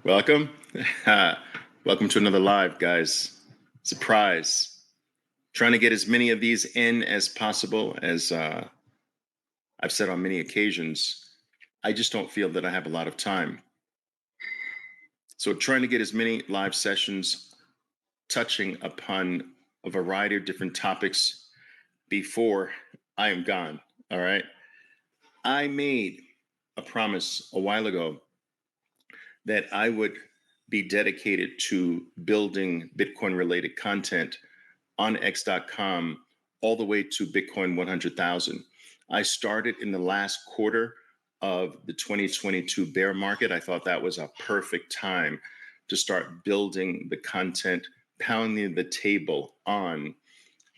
Welcome. Welcome to another live, guys. Surprise. Trying to get as many of these in as possible. As I've said on many occasions, I just don't feel that I have a lot of time. So, trying to get as many live sessions touching upon a variety of different topics before I am gone. All right. I made a promise a while ago that I would be dedicated to building Bitcoin related content on X.com all the way to Bitcoin 100,000. I started in the last quarter of the 2022 bear market. I thought that was a perfect time to start building the content, pounding the table on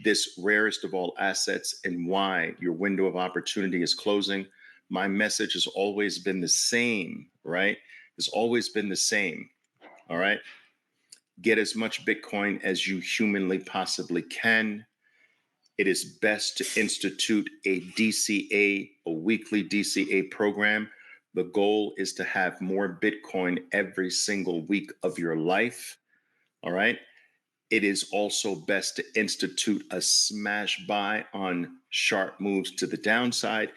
this rarest of all assets and why your window of opportunity is closing. My message has always been the same, right? It's always been the same. All right. Get as much Bitcoin as you humanly possibly can. It is best to institute a DCA, a weekly DCA program. The goal is to have more Bitcoin every single week of your life. All right. It is also best to institute a smash buy on sharp moves to the downside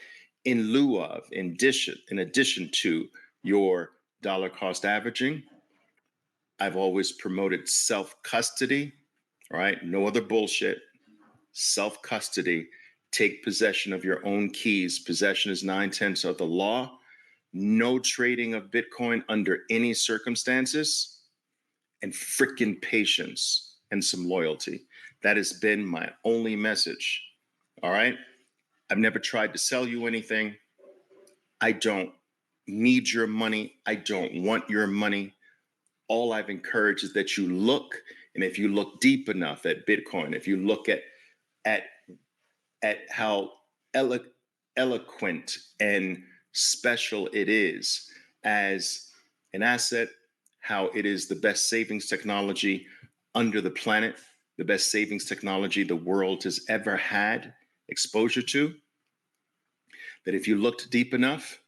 in lieu of, in addition to your dollar cost averaging. I've always promoted self-custody, all right? No other bullshit. Self-custody. Take possession of your own keys. Possession is 9/10 of the law. No trading of Bitcoin under any circumstances, and freaking patience and some loyalty. That has been my only message, all right? I've never tried to sell you anything. I don't need your money. I don't want your money. All I've encouraged is that you look, and if you look deep enough at Bitcoin, if you look at how eloquent and special it is as an asset, how it is the best savings technology under the planet, the best savings technology the world has ever had exposure to, that if you looked deep enough,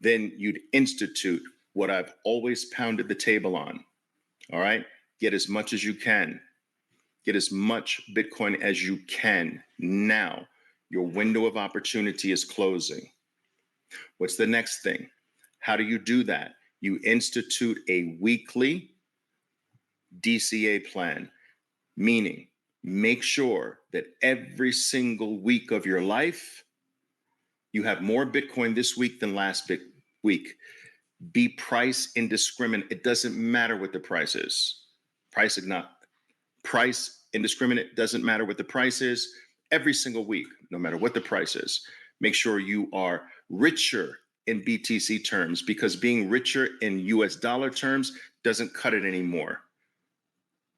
then you'd institute what I've always pounded the table on. All right. Get as much as you can. Get as much Bitcoin as you can now. Your window of opportunity is closing. What's the next thing? How do you do that? You institute a weekly DCA plan, meaning make sure that every single week of your life, you have more Bitcoin this week than last week. Be price indiscriminate. It doesn't matter what the price is. Price indiscriminate doesn't matter what the price is. Every single week, no matter what the price is, make sure you are richer in BTC terms, because being richer in US dollar terms doesn't cut it anymore.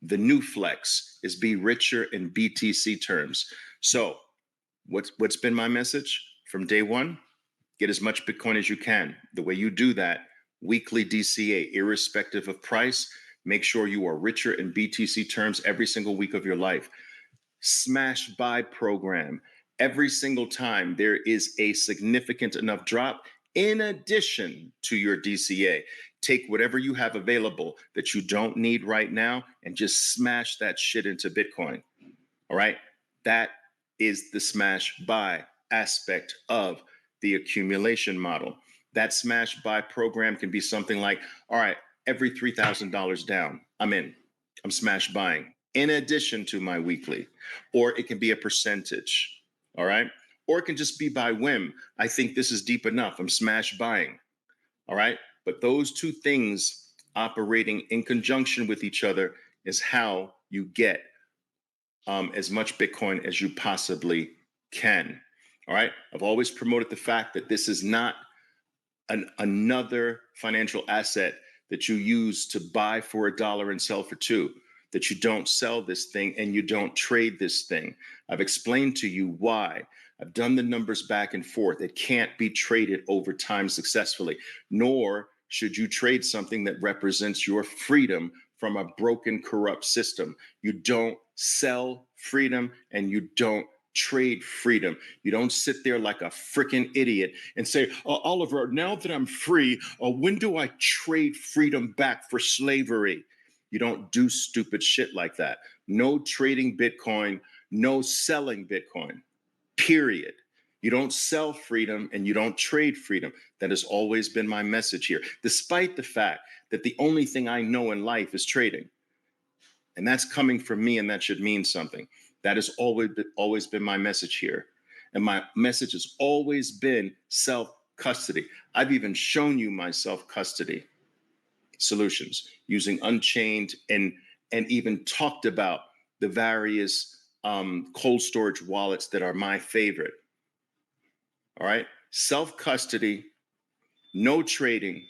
The new flex is be richer in BTC terms. So what's been my message from day one? Get as much Bitcoin as you can. The way you do that, weekly DCA, irrespective of price, make sure you are richer in BTC terms every single week of your life. Smash buy program. Every single time there is a significant enough drop, in addition to your DCA, take whatever you have available that you don't need right now and just smash that shit into Bitcoin. All right. That is the smash buy aspect of the accumulation model. That smash buy program can be something like, all right, every $3,000 down, I'm in. I'm smash buying in addition to my weekly. Or it can be a percentage, all right? Or it can just be by whim. I think this is deep enough. I'm smash buying, all right? But those two things operating in conjunction with each other is how you get as much Bitcoin as you possibly can. All right. I've always promoted the fact that this is not another financial asset that you use to buy for $1 and sell for $2, that you don't sell this thing and you don't trade this thing. I've explained to you why. I've done the numbers back and forth. It can't be traded over time successfully, nor should you trade something that represents your freedom from a broken, corrupt system. You don't sell freedom and you don't trade freedom. You don't sit there like a freaking idiot and say, Oliver, now that I'm free, when do I trade freedom back for slavery? You don't do stupid shit like that. No trading Bitcoin, no selling Bitcoin, period. You don't sell freedom and you don't trade freedom. That has always been my message here, despite the fact that the only thing I know in life is trading. And that's coming from me, and that should mean something. That has always been my message here. And my message has always been self-custody. I've even shown you my self-custody solutions using Unchained and even talked about the various cold storage wallets that are my favorite. All right. Self-custody, no trading,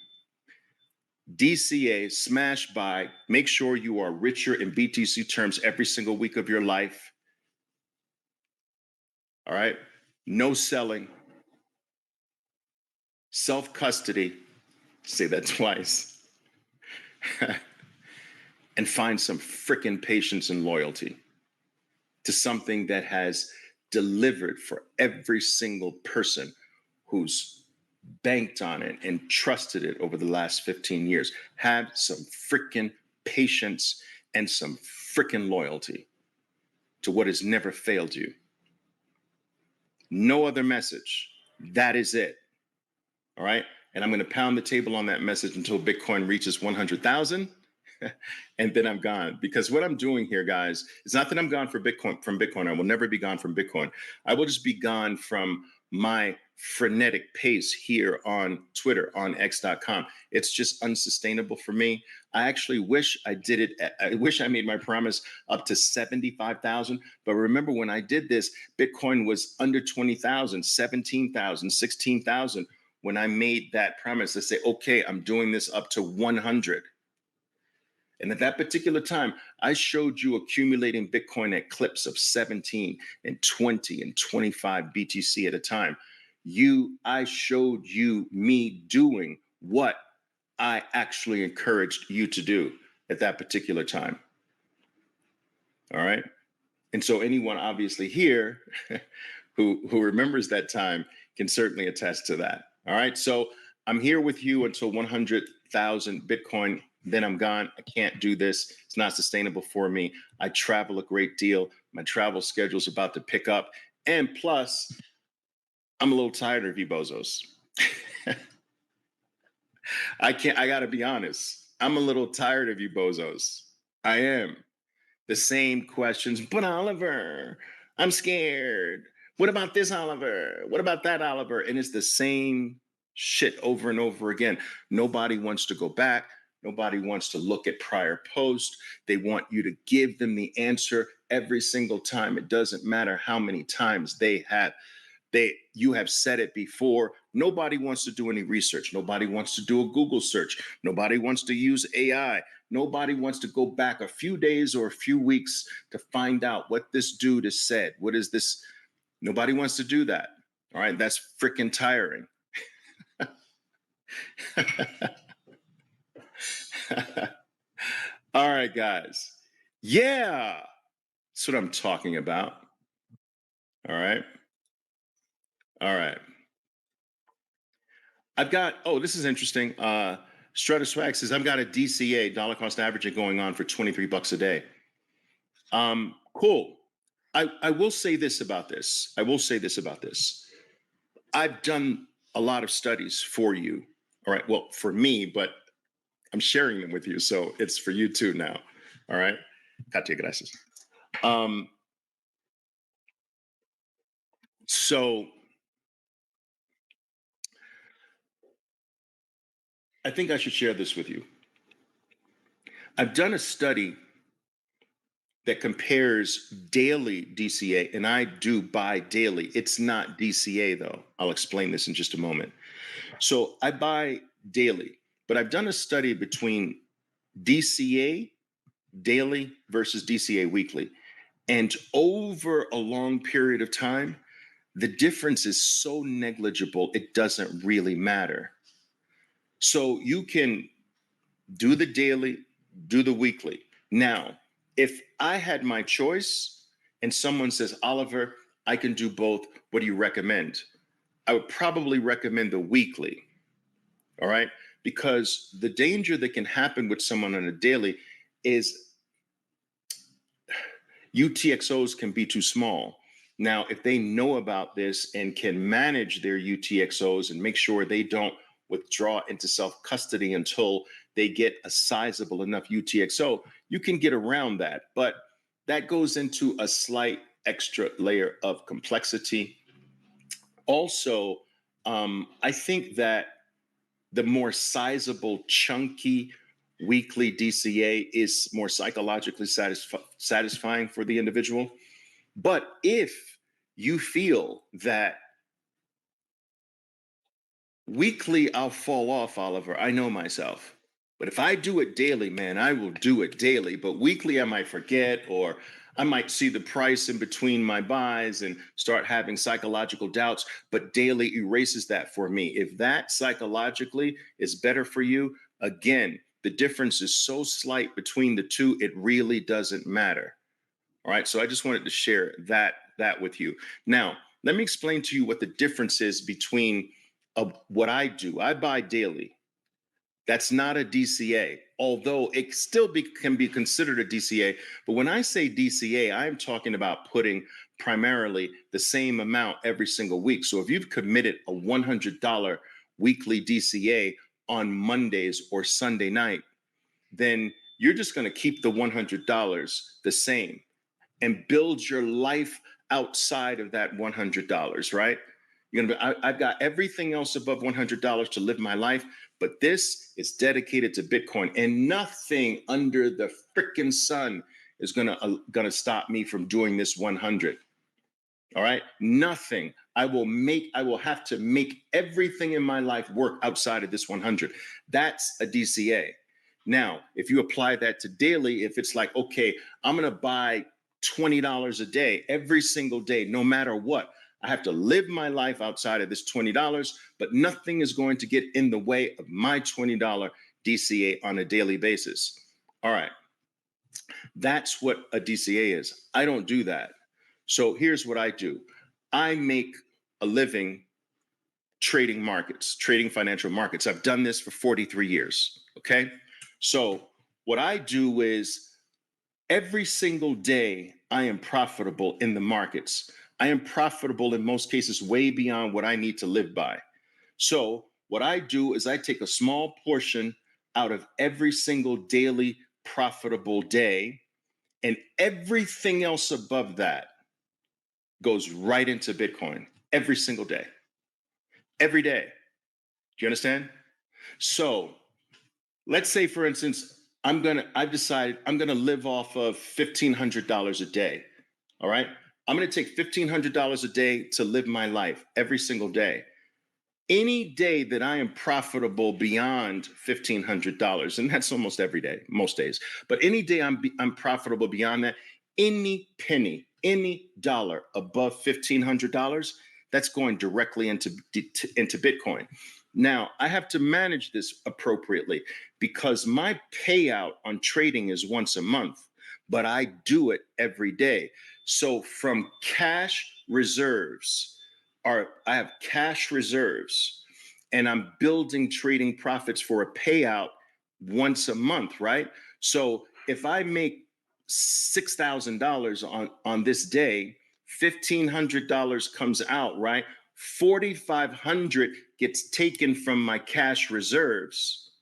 DCA, smash buy, make sure you are richer in BTC terms every single week of your life. All right. No selling, self-custody, say that twice, and find some freaking patience and loyalty to something that has delivered for every single person who's banked on it and trusted it over the last 15 years. Have some freaking patience and some freaking loyalty to what has never failed you. No other message. That is it. All right. And I'm going to pound the table on that message until Bitcoin reaches 100,000. And then I'm gone. Because what I'm doing here, guys, is not that I'm gone from Bitcoin. I will never be gone from Bitcoin. I will just be gone from my frenetic pace here on Twitter, on x.com. It's just unsustainable for me. I actually wish I did it. I wish I made my promise up to 75,000. But remember, when I did this, Bitcoin was under 20,000, 17,000, 16,000. When I made that promise, I say, okay, I'm doing this up to 100. And at that particular time, I showed you accumulating Bitcoin at clips of 17 and 20 and 25 BTC at a time. I showed you me doing what I actually encouraged you to do at that particular time. All right. And so anyone obviously here who remembers that time can certainly attest to that. All right. So I'm here with you until 100,000 Bitcoin. Then I'm gone. I can't do this. It's not sustainable for me. I travel a great deal. My travel schedule is about to pick up. And plus, I'm a little tired of you bozos. I gotta be honest. I'm a little tired of you bozos. I am. The same questions, but Oliver, I'm scared. What about this, Oliver? What about that, Oliver? And it's the same shit over and over again. Nobody wants to go back. Nobody wants to look at prior posts. They want you to give them the answer every single time. It doesn't matter how many times you have said it before. Nobody wants to do any research. Nobody wants to do a Google search. Nobody wants to use AI. Nobody wants to go back a few days or a few weeks to find out what this dude has said. What is this? Nobody wants to do that. All right. That's freaking tiring. All right, guys. Yeah. That's what I'm talking about. All right. All right. I've got, this is interesting. Stratuswag says, I've got a DCA, dollar cost averaging, going on for 23 bucks a day. Cool. I will say this about this. I've done a lot of studies for you. All right. Well, for me, but I'm sharing them with you. So it's for you too now. All right. Katia, gracias. So I think I should share this with you. I've done a study that compares daily DCA, and I do buy daily. It's not DCA though. I'll explain this in just a moment. So I buy daily, but I've done a study between DCA daily versus DCA weekly. And over a long period of time, the difference is so negligible, it doesn't really matter. So you can do the daily, do the weekly. Now, if I had my choice and someone says, Oliver, I can do both. What do you recommend? I would probably recommend the weekly. All right. Because the danger that can happen with someone on a daily is UTXOs can be too small. Now, if they know about this and can manage their UTXOs and make sure they don't withdraw into self custody until they get a sizable enough UTXO, you can get around that. But that goes into a slight extra layer of complexity. Also, I think that the more sizable, chunky weekly DCA is more psychologically satisfying for the individual. But if you feel that weekly, I'll fall off, Oliver, I know myself. But if I do it daily, man, I will do it daily. But weekly, I might forget, or I might see the price in between my buys and start having psychological doubts. But daily erases that for me. If that psychologically is better for you, again, the difference is so slight between the two, it really doesn't matter. All right. So I just wanted to share that with you. Now, let me explain to you what the difference is between what I do. I buy daily. That's not a DCA, although it still can be considered a DCA. But when I say DCA, I'm talking about putting primarily the same amount every single week. So if you've committed a $100 weekly DCA on Mondays or Sunday night, then you're just going to keep the $100 the same and build your life outside of that $100, right? I've got everything else above $100 to live my life, but this is dedicated to Bitcoin, and nothing under the freaking sun is gonna stop me from doing this 100. All right, nothing. I will have to make everything in my life work outside of this 100. That's a DCA. Now, if you apply that to daily, if it's like, okay, I'm gonna buy $20 a day every single day, no matter what. I have to live my life outside of this $20, but nothing is going to get in the way of my $20 DCA on a daily basis. All right. That's what a DCA is. I don't do that. So here's what I do. I make a living trading markets, trading financial markets. I've done this for 43 years. Okay. So what I do is every single day I am profitable in the markets. I am profitable in most cases way beyond what I need to live by. So what I do is I take a small portion out of every single daily profitable day, and everything else above that goes right into Bitcoin every single day. Every day. Do you understand? So let's say, for instance, I've decided I'm gonna live off of $1,500 a day. All right. I'm going to take $1,500 a day to live my life every single day. Any day that I am profitable beyond $1,500, and that's almost every day, most days, but any day I'm profitable beyond that, any penny, any dollar above $1,500, that's going directly into Bitcoin. Now, I have to manage this appropriately because my payout on trading is once a month, but I do it every day. So from cash reserves, I have cash reserves, and I'm building trading profits for a payout once a month, right? So if I make $6,000 on this day, $1,500 comes out, right? $4,500 gets taken from my cash reserves,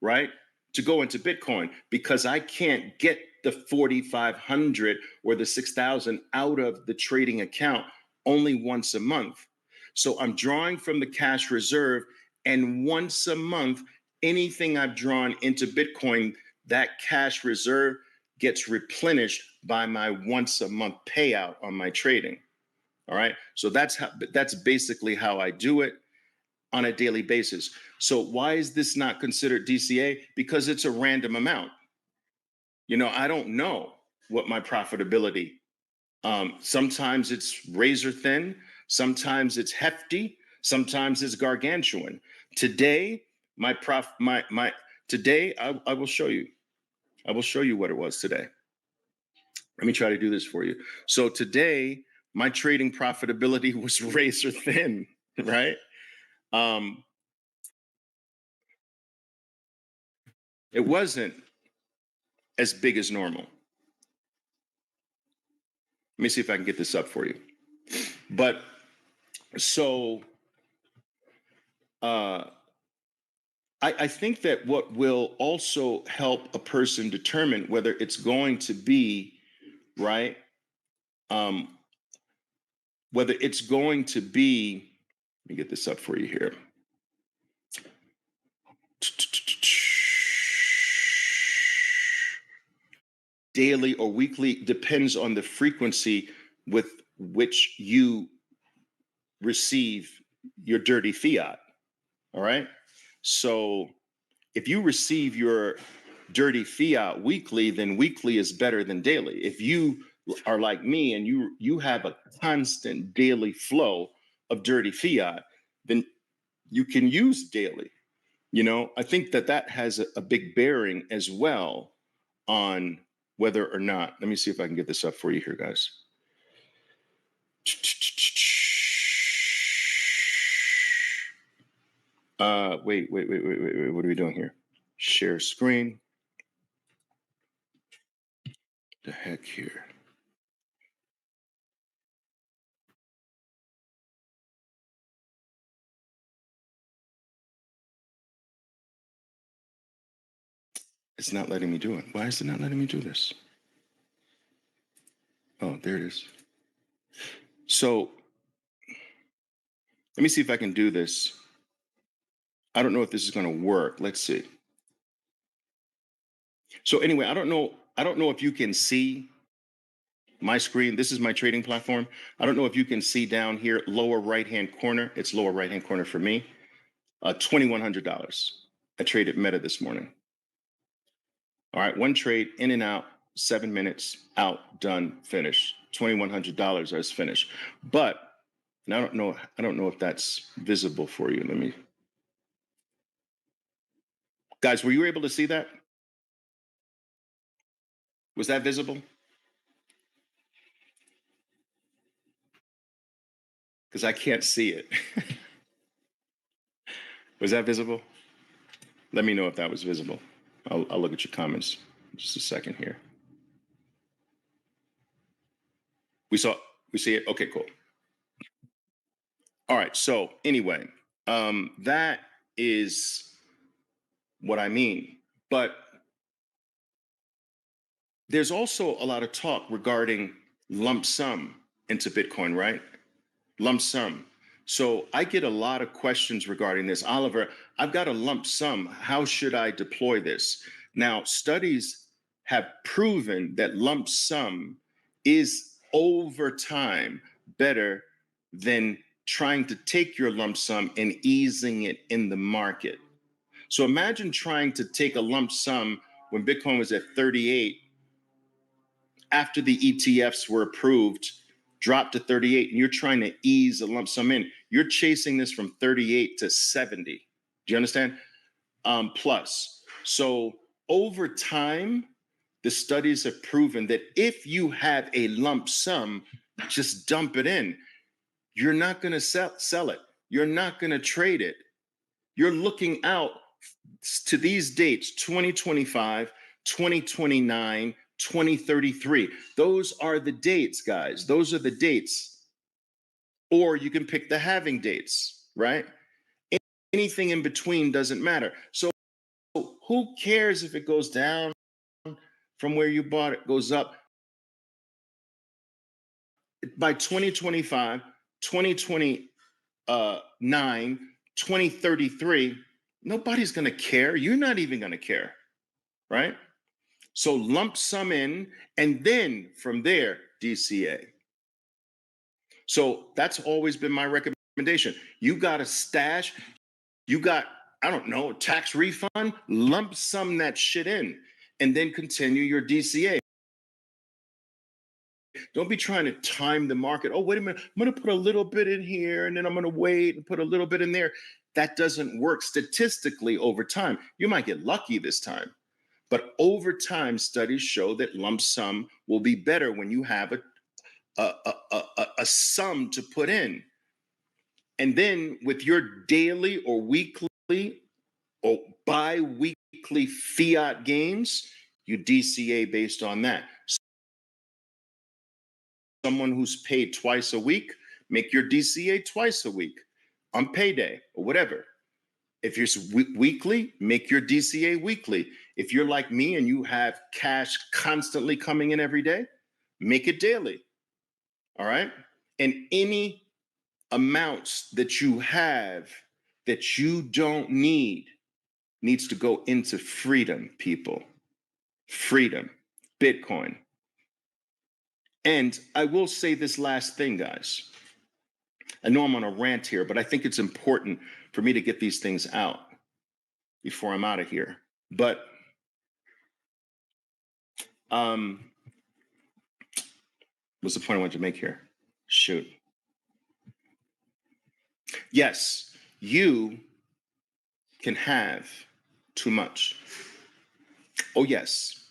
right, to go into Bitcoin because I can't get the 4,500 or the 6,000 out of the trading account only once a month. So I'm drawing from the cash reserve, and once a month, anything I've drawn into Bitcoin, that cash reserve gets replenished by my once a month payout on my trading. All right. So that's basically how I do it on a daily basis. So why is this not considered DCA? Because it's a random amount. I don't know what my profitability. Sometimes it's razor thin, sometimes it's hefty, sometimes it's gargantuan. Today, today I will show you. I will show you what it was today. Let me try to do this for you. So today my trading profitability was razor thin, right? It wasn't as big as normal. Let me see if I can get this up for you. But so I think that what will also help a person determine whether it's going to be, right, whether it's going to be, let me get this up for you here. Daily or weekly depends on the frequency with which you receive your dirty fiat. All right. So if you receive your dirty fiat weekly, then weekly is better than daily. If you are like me and you have a constant daily flow of dirty fiat, then you can use daily. You know, I think that that has a big bearing as well on whether or not. Let me see if I can get this up for you here, guys. Wait. What are we doing here? Share screen. The heck here. It's not letting me do it. Why is it not letting me do this? Oh, there it is. So let me see if I can do this. I don't know if this is going to work. Let's see. So anyway, I don't know if you can see my screen. This is my trading platform. I don't know if you can see down here, lower right-hand corner. It's lower right-hand corner for me. $2,100. I traded Meta this morning. All right, one trade, in and out, 7 minutes, out, done, finished. $2,100 is finished. But and I don't know if that's visible for you. Let me. Guys, were you able to see that? Was that visible? Because I can't see it. Was that visible? Let me know if that was visible. I'll look at your comments in just a second here. We see it? Okay, cool. All right, so anyway, that is what I mean. But there's also a lot of talk regarding lump sum into Bitcoin, right? Lump sum. So I get a lot of questions regarding this. Oliver, I've got a lump sum. How should I deploy this? Now, studies have proven that lump sum is over time better than trying to take your lump sum and easing it in the market. So imagine trying to take a lump sum when Bitcoin was at 38 after the ETFs were approved, dropped to 38, and you're trying to ease a lump sum in. You're chasing this from 38 to 70. Do you understand? Plus. So over time, the studies have proven that if you have a lump sum, just dump it in. You're not going to sell it. You're not going to trade it. You're looking out to these dates, 2025, 2029, 2033. Those are the dates, guys. Those are the dates. Or you can pick the halving dates, right? Anything in between doesn't matter. So who cares if it goes down from where you bought it, goes up? By 2025, 2029, 2033, nobody's going to care. You're not even going to care, right? So lump sum in, and then from there, DCA. So that's always been my recommendation. You got a stash, you got, I don't know, tax refund, lump sum that shit in, and then continue your DCA. Don't be trying to time the market. Oh, wait a minute, I'm going to put a little bit in here, and then I'm going to wait and put a little bit in there. That doesn't work statistically over time. You might get lucky this time. But over time, studies show that lump sum will be better when you have a sum to put in. And then with your daily or weekly or bi-weekly fiat gains, you DCA based on that. Someone who's paid twice a week, make your DCA twice a week on payday or whatever. If you're weekly, make your DCA weekly. If you're like me and you have cash constantly coming in every day, make it daily. All right? And any amounts that you have that you don't need needs to go into freedom, people. Freedom, Bitcoin. And I will say this last thing, guys. I know I'm on a rant here, but I think it's important for me to get these things out before I'm out of here. But what's the point I wanted to make here? Shoot. Yes, you can have too much. Oh, yes.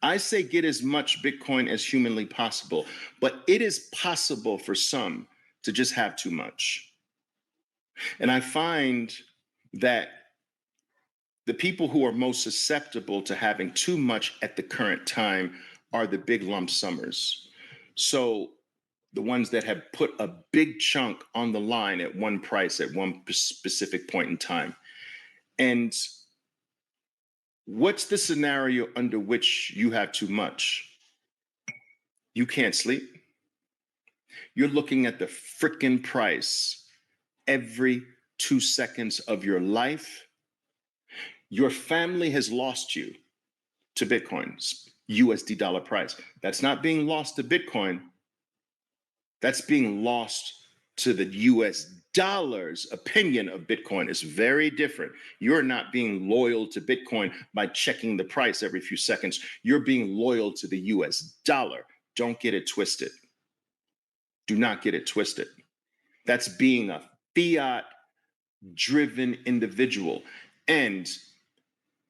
I say get as much Bitcoin as humanly possible, but it is possible for some to just have too much. And I find that the people who are most susceptible to having too much at the current time are the big lump summers. So the ones that have put a big chunk on the line at one price at one specific point in time. And what's the scenario under which you have too much? You can't sleep. You're looking at the frickin' price every 2 seconds of your life. Your family has lost you to Bitcoin's USD dollar price. That's not being lost to Bitcoin. That's being lost to the US dollar's opinion of Bitcoin. Is very different. You're not being loyal to Bitcoin by checking the price every few seconds. You're being loyal to the US dollar. Don't get it twisted. Do not get it twisted. That's being a fiat driven individual. And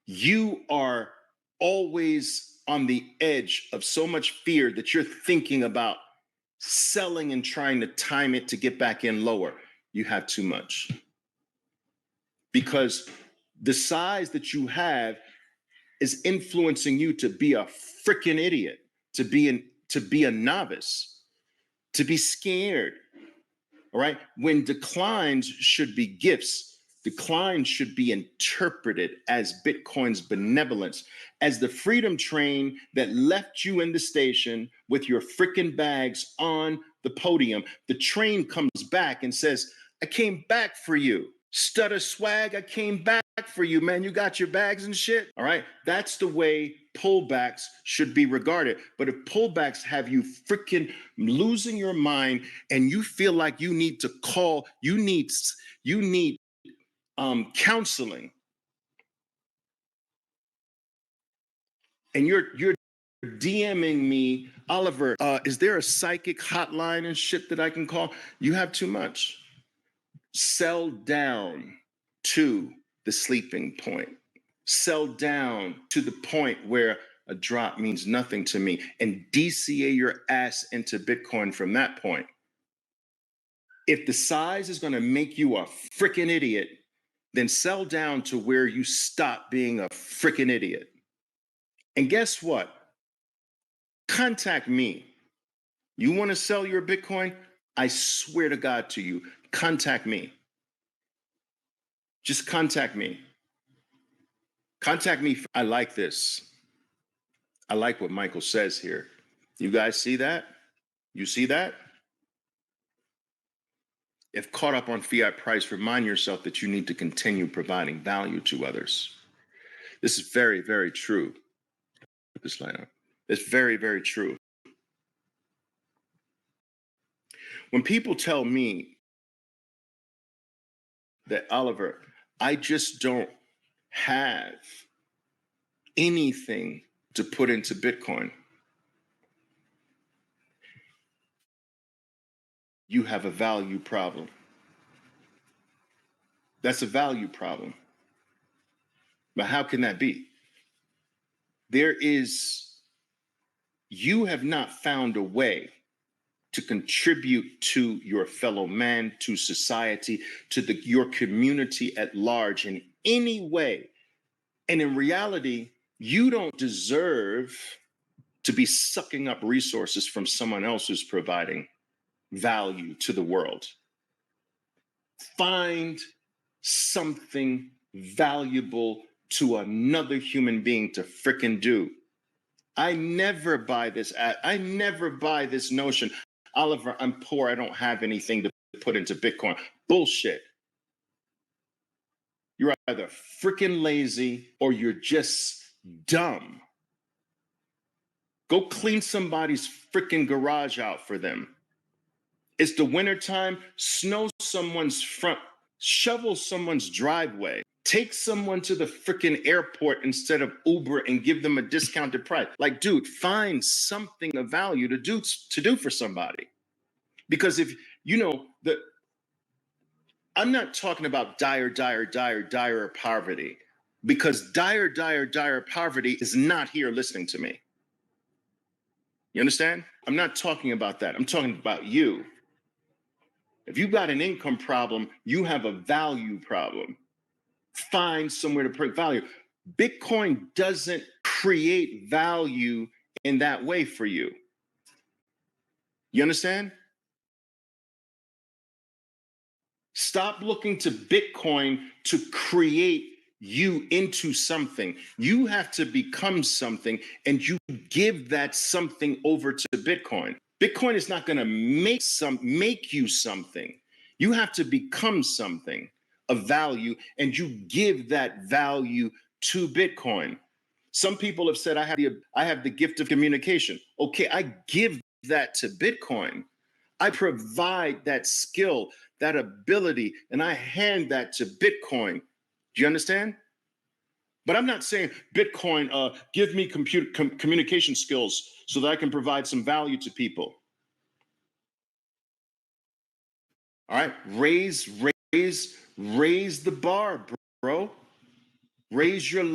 you are always on the edge of so much fear that you're thinking about selling and trying to time it to get back in lower. You have too much. Because the size that you have is influencing you to be a freaking idiot, to be a novice, to be scared. All right? When declines should be gifts, declines should be interpreted as Bitcoin's benevolence, as the freedom train that left you in the station with your freaking bags on the podium. The train comes back and says, I came back for you. Stutter swag, I came back for you, man. You got your bags and shit. All right. That's the way pullbacks should be regarded. But if pullbacks have you freaking losing your mind and you feel like you need to call, you need counseling, and you're DMing me, Oliver, is there a psychic hotline and shit that I can call? You have too much. Sell down to the sleeping point. Sell down to the point where a drop means nothing to me, and DCA your ass into Bitcoin from that point. If the size is going to make you a freaking idiot, then sell down to where you stop being a freaking idiot. And guess what? Contact me. You want to sell your Bitcoin? I swear to God to you, contact me. Just contact me. Contact me. I like this. I like what Michael says here. You guys see that? You see that? If caught up on fiat price, remind yourself that you need to continue providing value to others. This is very, very true. Put this line up. It's very, very true. When people tell me that, Oliver, I just don't have anything to put into Bitcoin, you have a value problem. That's a value problem. But how can that be? There is you have not found a way to contribute to your fellow man, to society, to your community at large in any way. And in reality, you don't deserve to be sucking up resources from someone else who's providing value to the world. Find something valuable to another human being to frickin' do. I never buy this. I never buy this notion. Oliver, I'm poor. I don't have anything to put into Bitcoin. Bullshit. You're either freaking lazy or you're just dumb. Go clean somebody's freaking garage out for them. It's the wintertime. Snow someone's front, shovel someone's driveway. Take someone to the freaking airport instead of Uber and give them a discounted price. Like, dude, find something of value to do for somebody. Because if you know the, I'm not talking about dire poverty, because dire poverty is not here listening to me. You understand? I'm not talking about that. I'm talking about you. If you've got an income problem, you have a value problem. Find somewhere to put value. Bitcoin doesn't create value in that way for you. You understand? Stop looking to Bitcoin to create you into something. You have to become something, and you give that something over to Bitcoin. Bitcoin is not going to make you something. You have to become something of value, and you give that value to Bitcoin. Some people have said, I have the gift of communication. Okay, I give that to Bitcoin. I provide that skill, that ability, and I hand that to Bitcoin. Do you understand? But I'm not saying, Bitcoin, give me communication skills so that I can provide some value to people. All right, raise the bar, bro. Raise your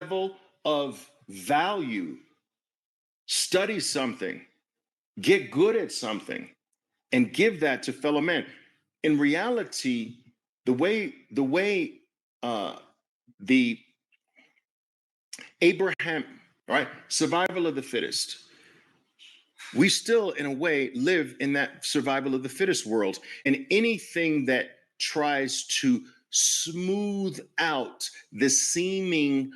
level of value. Study something. Get good at something and give that to fellow men. In reality, the way the Abraham, right, survival of the fittest, we still, in a way, live in that survival of the fittest world. And anything that tries to smooth out the seeming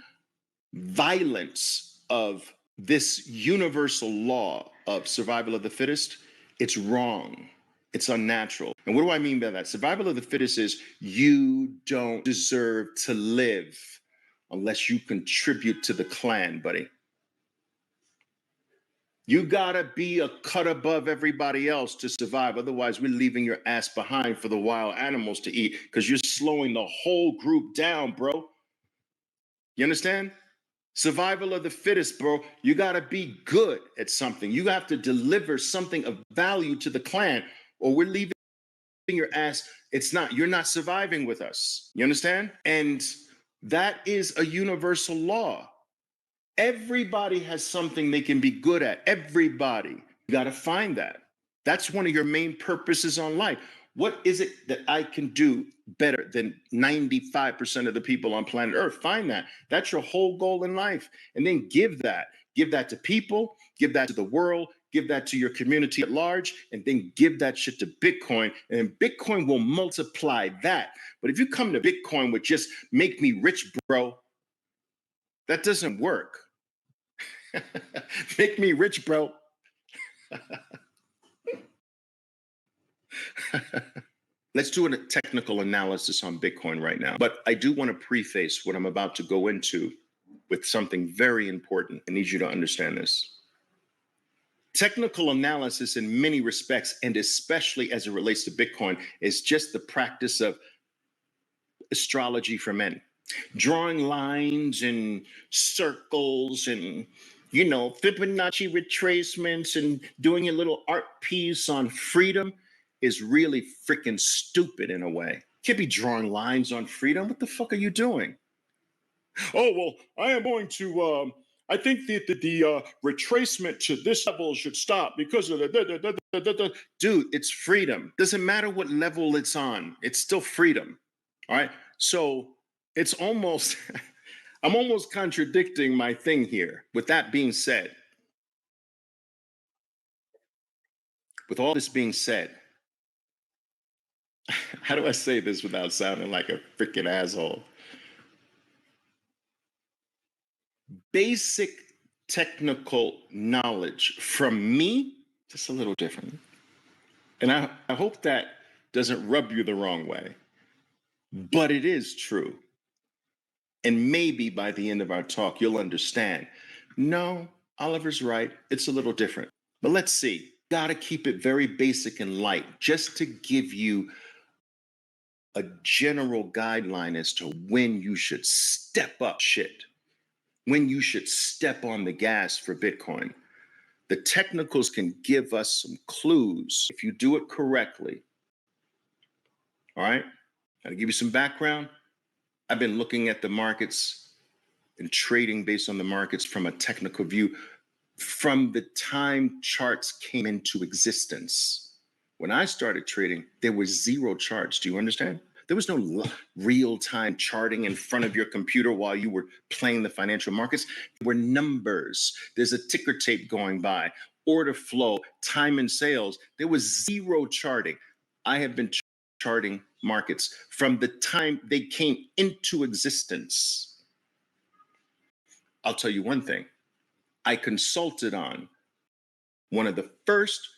violence of this universal law of survival of the fittest, it's wrong. It's unnatural. And what do I mean by that? Survival of the fittest is you don't deserve to live unless you contribute to the clan, buddy. You gotta be a cut above everybody else to survive. Otherwise, we're leaving your ass behind for the wild animals to eat because you're slowing the whole group down, bro. You understand? Survival of the fittest, bro. You gotta be good at something. You have to deliver something of value to the clan, or we're leaving your ass. You're not surviving with us. You understand? And that is a universal law. Everybody has something they can be good at. Everybody. You got to find that. That's one of your main purposes on life. What is it that I can do better than 95% of the people on planet Earth? Find that. That's your whole goal in life. And then give that. Give that to people. Give that to the world. Give that to your community at large. And then give that shit to Bitcoin. And Bitcoin will multiply that. But if you come to Bitcoin with just make me rich, bro, that doesn't work. Make me rich, bro. Let's do a technical analysis on Bitcoin right now. But I do want to preface what I'm about to go into with something very important. I need you to understand this. Technical analysis in many respects, and especially as it relates to Bitcoin, is just the practice of astrology for men. Drawing lines and circles and Fibonacci retracements and doing a little art piece on freedom is really freaking stupid in a way. You can't be drawing lines on freedom. What the fuck are you doing? Oh, well, I am going to I think that the retracement to this level should stop because of the. Dude, it's freedom. Doesn't matter what level it's on. It's still freedom. All right. So it's almost, I'm almost contradicting my thing here. With that being said, with all this being said, how do I say this without sounding like a freaking asshole? Basic technical knowledge from me, just a little different. And I hope that doesn't rub you the wrong way, but it is true. And maybe by the end of our talk, you'll understand. No, Oliver's right. It's a little different. But let's see. Got to keep it very basic and light just to give you a general guideline as to when you should step up shit, when you should step on the gas for Bitcoin. The technicals can give us some clues if you do it correctly. All right? I'll give you some background. I've been looking at the markets and trading based on the markets from a technical view from the time charts came into existence. When I started trading, there was zero charts. Do you understand? There was no real-time charting in front of your computer while you were playing the financial markets. There were numbers. There's a ticker tape going by, order flow, time and sales. There was zero charting. I have been charting markets from the time they came into existence. I'll tell you one thing. I consulted on one of the first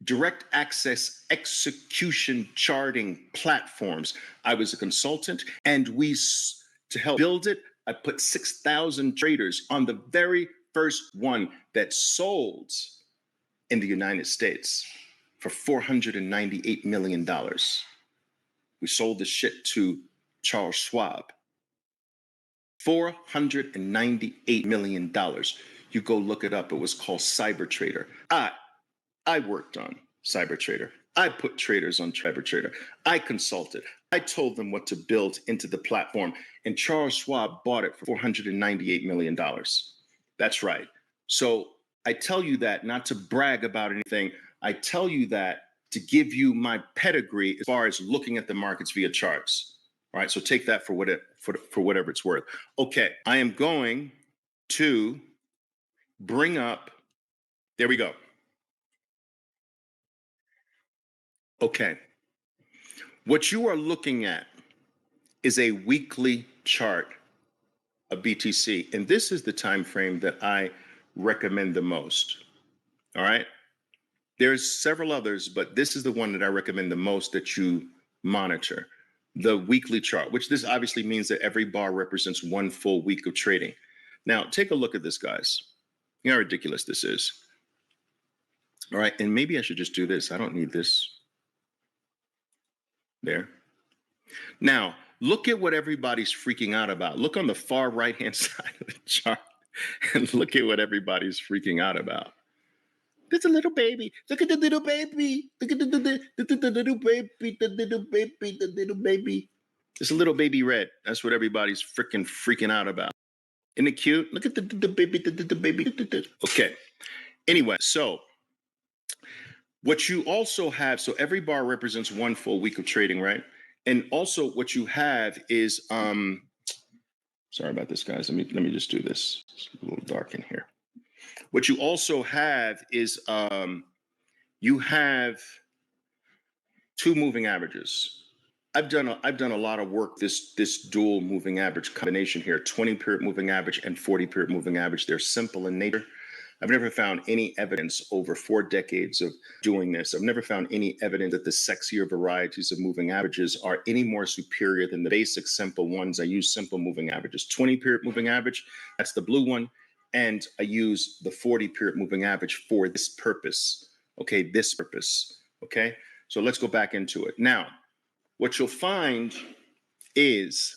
direct access execution charting platforms. I was a consultant, and to help build it, I put 6,000 traders on the very first one that sold in the United States for $498 million. We sold the shit to Charles Schwab. $498 million. You go look it up. It was called CyberTrader. I worked on CyberTrader. I put traders on CyberTrader. I consulted. I told them what to build into the platform. And Charles Schwab bought it for $498 million. That's right. So I tell you that not to brag about anything. I tell you that to give you my pedigree as far as looking at the markets via charts. All right. So take that for whatever it's worth. Okay. I am going to bring up. There we go. Okay. What you are looking at is a weekly chart of BTC, and this is the time frame that I recommend the most. All right. There's several others, but this is the one that I recommend the most that you monitor. The weekly chart, which this obviously means that every bar represents one full week of trading. Now, take a look at this, guys. You know how ridiculous this is. All right. And maybe I should just do this. I don't need this. There. Now, look at what everybody's freaking out about. Look on the far right-hand side of the chart and look at what everybody's freaking out about. There's a little baby. Look at the little baby. Look at the little baby, the little baby, the little baby. It's a little baby red. That's what everybody's freaking out about. Isn't it cute? Look at the baby, the baby. Okay. Anyway, so what you also have, so every bar represents one full week of trading, right? And also what you have is, sorry about this, guys. Let me just do this. It's a little dark in here. What you also have is you have two moving averages. I've done a lot of work this dual moving average combination here, 20-period moving average and 40-period moving average. They're simple in nature. I've never found any evidence over 4 decades of doing this. I've never found any evidence that the sexier varieties of moving averages are any more superior than the basic simple ones. I use simple moving averages. 20-period moving average, that's the blue one. And I use the 40-period moving average for this purpose. Okay, this purpose. Okay, so let's go back into it. Now, what you'll find is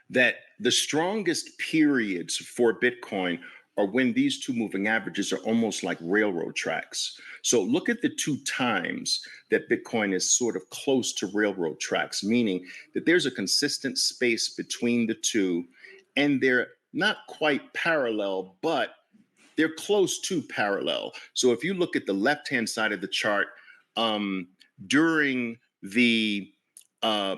that the strongest periods for Bitcoin are when these two moving averages are almost like railroad tracks. So look at the two times that Bitcoin is sort of close to railroad tracks, meaning that there's a consistent space between the two, and they're not quite parallel, but they're close to parallel. So if you look at the left-hand side of the chart, during the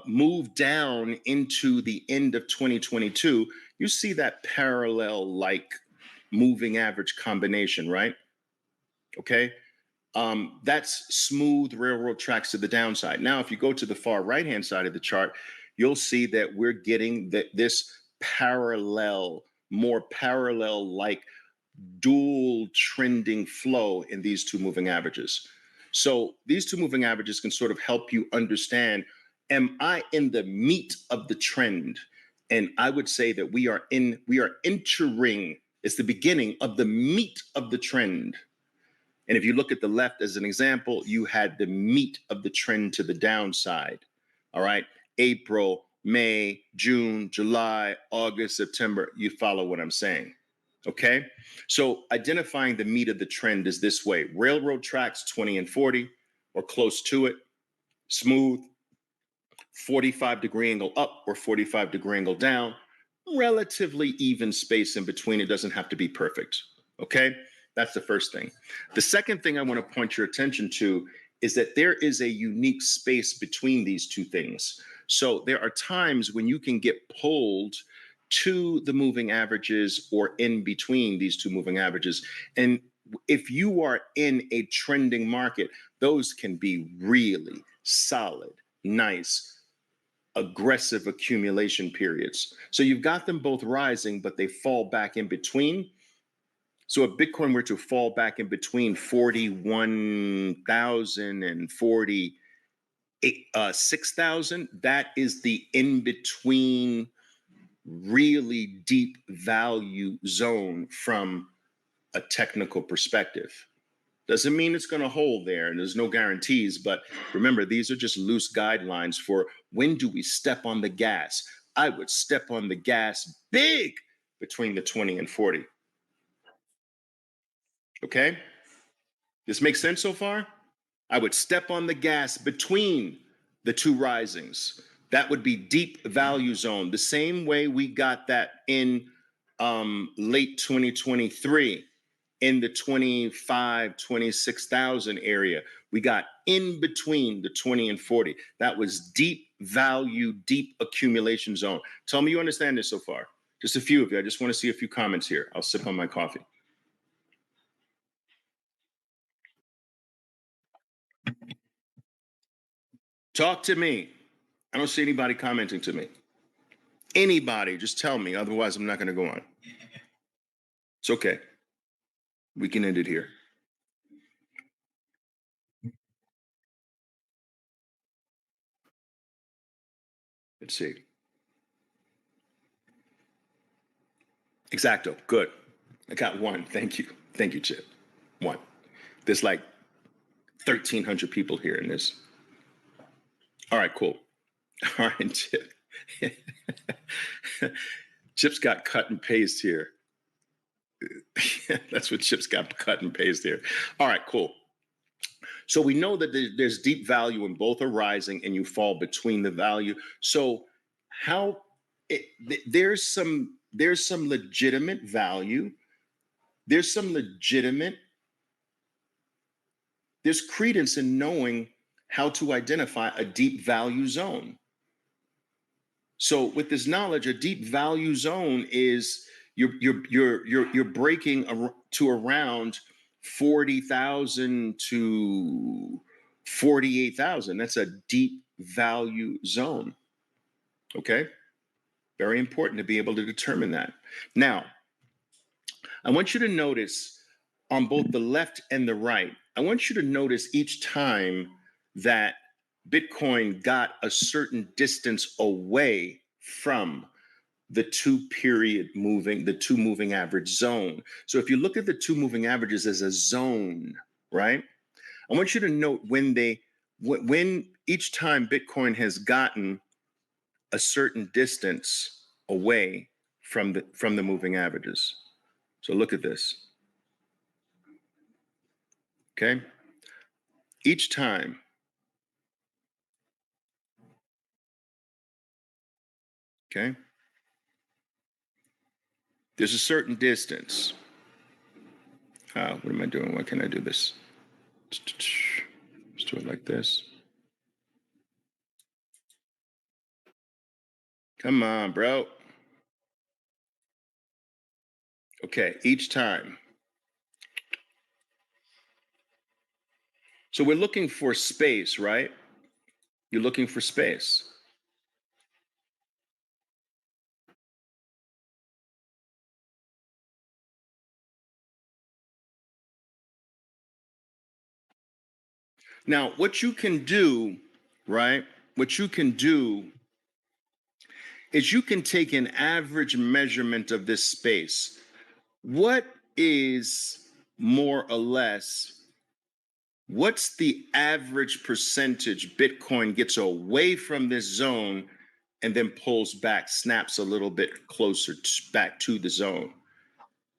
move down into the end of 2022, you see that parallel like moving average combination, right? Okay. That's smooth railroad tracks to the downside. Now, if you go to the far right-hand side of the chart, you'll see that we're getting this parallel, more parallel like dual trending flow in these two moving averages. So these two moving averages can sort of help you understand, am I in the meat of the trend? And I would say that we are entering, it's the beginning of the meat of the trend. And if you look at the left as an example, you had the meat of the trend to the downside. All right. April, May, June, July, August, September. You follow what I'm saying. Okay. So identifying the meat of the trend is this way: railroad tracks 20 and 40 or close to it, smooth, 45-degree angle up or 45-degree angle down, relatively even space in between. It doesn't have to be perfect. Okay. That's the first thing. The second thing I want to point your attention to is that there is a unique space between these two things. So there are times when you can get pulled to the moving averages or in between these two moving averages. And if you are in a trending market, those can be really solid, nice, aggressive accumulation periods. So you've got them both rising, but they fall back in between. So if Bitcoin were to fall back in between 41,000 and 46,000, that is the in-between really deep value zone from a technical perspective. Doesn't mean it's going to hold there, and there's no guarantees, but remember, these are just loose guidelines for when do we step on the gas. I would step on the gas big between the 20 and 40. Okay? This makes sense so far? I would step on the gas between the two risings. That would be deep value zone. The same way we got that in late 2023 in the 25, 26,000 area. We got in between the 20 and 40. That was deep value, deep accumulation zone. Tell me you understand this so far. Just a few of you. I just want to see a few comments here. I'll sip on my coffee. Talk to me. I don't see anybody commenting to me. Anybody, just tell me. Otherwise, I'm not going to go on. It's okay. We can end it here. Let's see. Exacto. Good. I got one. Thank you. Thank you, Chip. One. There's like 1,300 people here in this. All right, cool. All right, Chip. Chip's got cut and paste here. That's what Chip's got cut and paste here. All right, cool. So we know that there's deep value when both are rising and you fall between the value. So there's some legitimate value. There's credence in knowing how to identify a deep value zone. So with this knowledge, a deep value zone is you're breaking to around 40,000 to 48,000. That's a deep value zone. Okay. Very important to be able to determine that. Now, I want you to notice on both the left and the right, I want you to notice each time that Bitcoin got a certain distance away from the two moving average zone. So if you look at the two moving averages as a zone, right? I want you to note when each time Bitcoin has gotten a certain distance away from the moving averages. So look at this. Okay? Each time. Okay? There's a certain distance. What am I doing? Why can't I do this? Let's do it like this. Come on, bro. Okay, each time. So we're looking for space, right? You're looking for space. Now, what you can do, right? What you can do is you can take an average measurement of this space. What is more or less, what's the average percentage Bitcoin gets away from this zone and then pulls back, snaps a little bit closer back to the zone?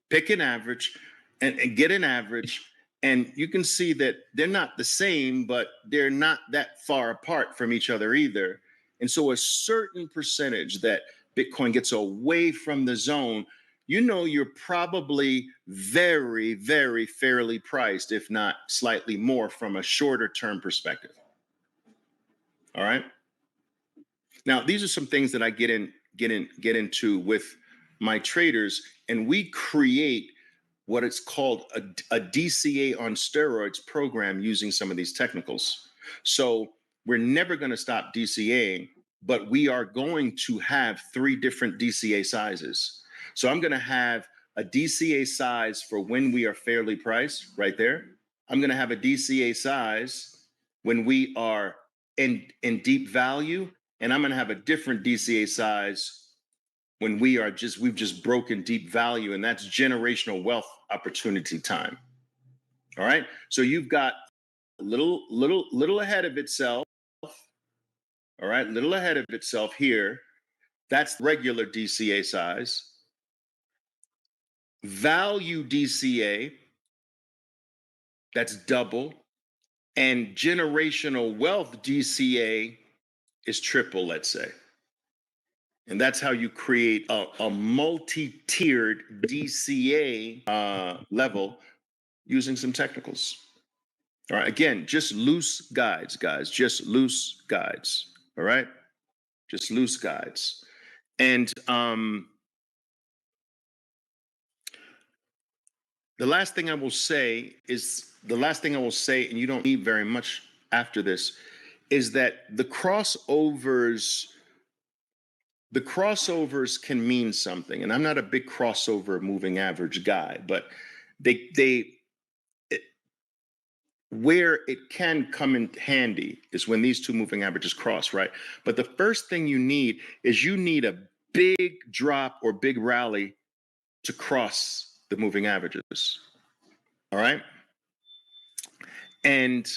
Pick an average and get an average. And you can see that they're not the same, but they're not that far apart from each other either. And so a certain percentage that Bitcoin gets away from the zone, you know, you're probably very, very fairly priced, if not slightly more from a shorter term perspective. All right. Now, these are some things that I get into with my traders, and we create what it's called a DCA on steroids program using some of these technicals. So we're never going to stop DCAing, but we are going to have 3 different DCA sizes. So I'm going to have a DCA size for when we are fairly priced right there. I'm going to have a DCA size when we are in deep value, and I'm going to have a different DCA size when we've just broken deep value, and that's generational wealth opportunity time. All right. So you've got a little ahead of itself. All right. Little ahead of itself here. That's regular DCA size. Value DCA. That's double. And generational wealth DCA is triple, let's say. And that's how you create a multi-tiered DCA level using some technicals. All right, again, just loose guides, guys, just loose guides. All right, just loose guides. And the last thing I will say, and you don't need very much after this, is that the crossovers can mean something. And I'm not a big crossover moving average guy, but where it can come in handy is when these 2 moving averages cross, right? But the first thing you need is a big drop or big rally to cross the moving averages. All right? And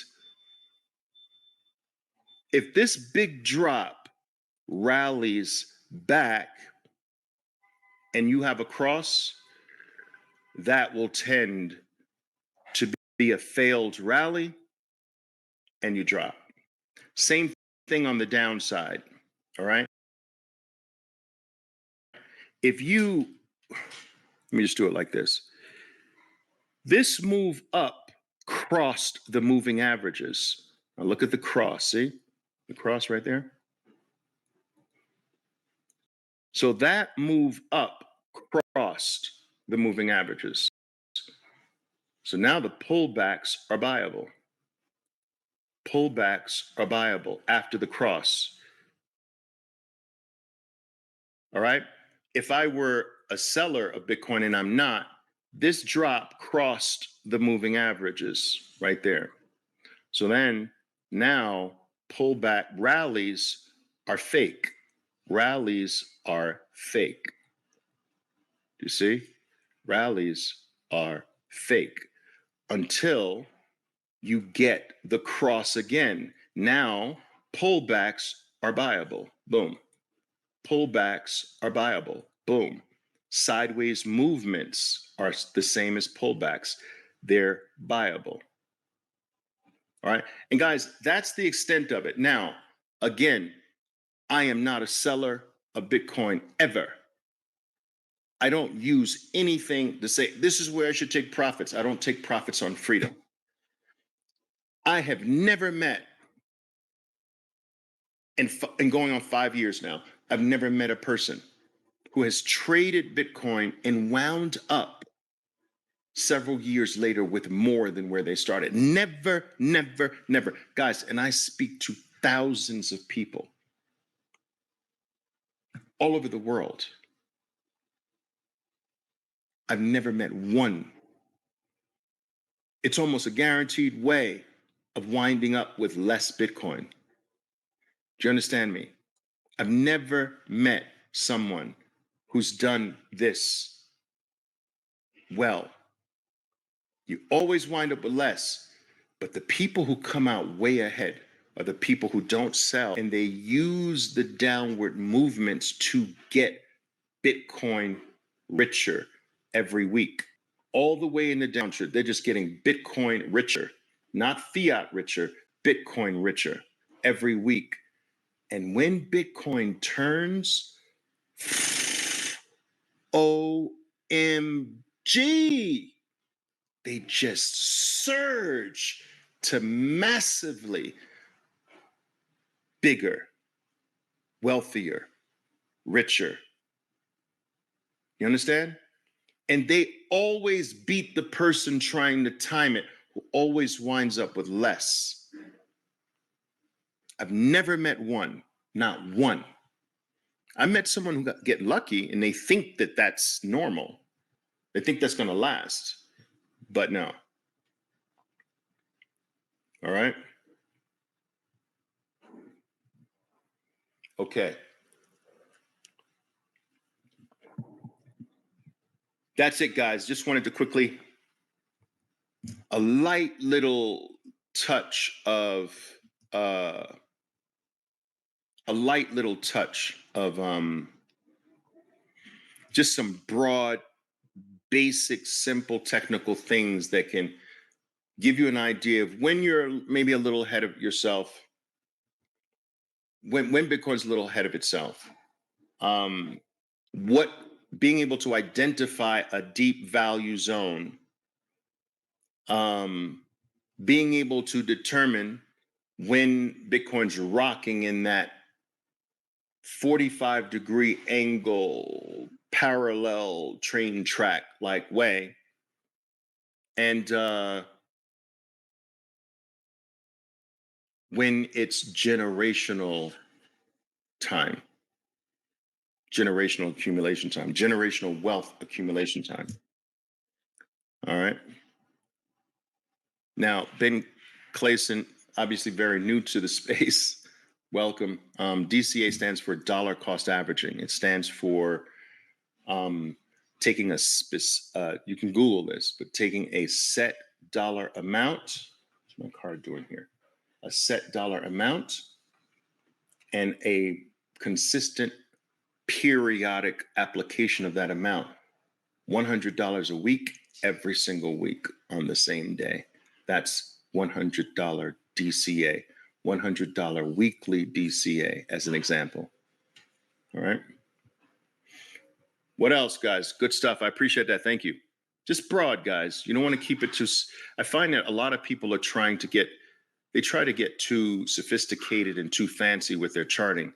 if this big drop rallies back and you have a cross, that will tend to be a failed rally and you drop. Same thing on the downside. All right. Let me just do it like this. This move up crossed the moving averages. Now look at the cross. See the cross right there? So that move up crossed the moving averages. So now the pullbacks are buyable. Pullbacks are buyable after the cross. All right. If I were a seller of Bitcoin and I'm not, this drop crossed the moving averages right there. So then now pullback rallies are fake. Rallies are fake. You see? Rallies are fake until you get the cross again. Now pullbacks are buyable. Boom. Pullbacks are buyable. Boom. Sideways movements are the same as pullbacks. They're buyable. All right. And guys, that's the extent of it. Now, again, I am not a seller of Bitcoin ever. I don't use anything to say, this is where I should take profits. I don't take profits on freedom. I have never met, and going on 5 years now, I've never met a person who has traded Bitcoin and wound up several years later with more than where they started. Never, never, never. Guys, and I speak to thousands of people all over the world. I've never met one. It's almost a guaranteed way of winding up with less Bitcoin. Do you understand me? I've never met someone who's done this well. You always wind up with less, but the people who come out way ahead are the people who don't sell, and they use the downward movements to get Bitcoin richer every week. All the way in the downtrend, they're just getting Bitcoin richer, not fiat richer, Bitcoin richer every week. And when Bitcoin turns, OMG, they just surge to massively bigger, wealthier, richer. You understand? And they always beat the person trying to time it, who always winds up with less. I've never met one, not one. I met someone who get lucky and they think that that's normal. They think that's going to last, but no. All right. Okay. That's it, guys. Just wanted to quickly, a light little touch of, just some broad, basic, simple technical things that can give you an idea of when you're maybe a little ahead of yourself, when Bitcoin's a little ahead of itself, what being able to identify a deep value zone, being able to determine when Bitcoin's rocking in that 45-degree angle, parallel train track like way, and when it's generational time, generational accumulation time, generational wealth accumulation time. All right. Now, Ben Clayson, obviously very new to the space. Welcome. DCA stands for dollar cost averaging. It stands for taking a you can Google this, but taking a set dollar amount. What's my card doing here? A set dollar amount and a consistent periodic application of that amount. $100 a week, every single week on the same day. That's $100 DCA, $100 weekly DCA as an example. All right. What else, guys? Good stuff. I appreciate that. Thank you. Just broad, guys. You don't want to keep it too. I find that a lot of people are try to get too sophisticated and too fancy with their charting.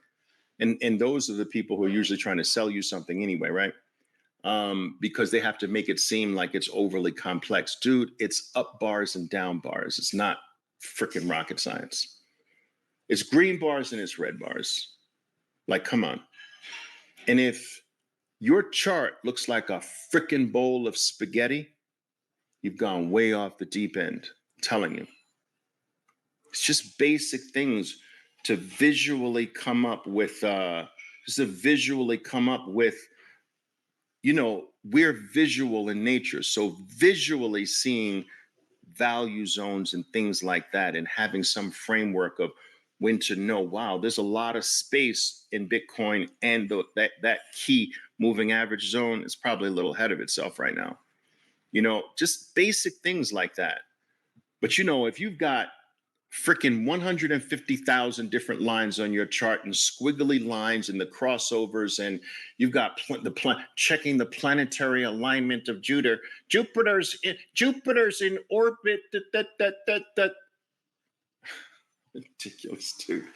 And those are the people who are usually trying to sell you something anyway, right? Because they have to make it seem like it's overly complex. Dude, it's up bars and down bars. It's not freaking rocket science. It's green bars and it's red bars. Like, come on. And if your chart looks like a freaking bowl of spaghetti, you've gone way off the deep end. I'm telling you. It's just basic things to visually come up with, you know, we're visual in nature. So visually seeing value zones and things like that, and having some framework of when to know, wow, there's a lot of space in Bitcoin, and that key moving average zone is probably a little ahead of itself right now. You know, just basic things like that. But you know, if you've got freaking 150,000 different lines on your chart and squiggly lines and the crossovers, and you've got checking the planetary alignment of Jupiter's in orbit. That. Ridiculous, dude.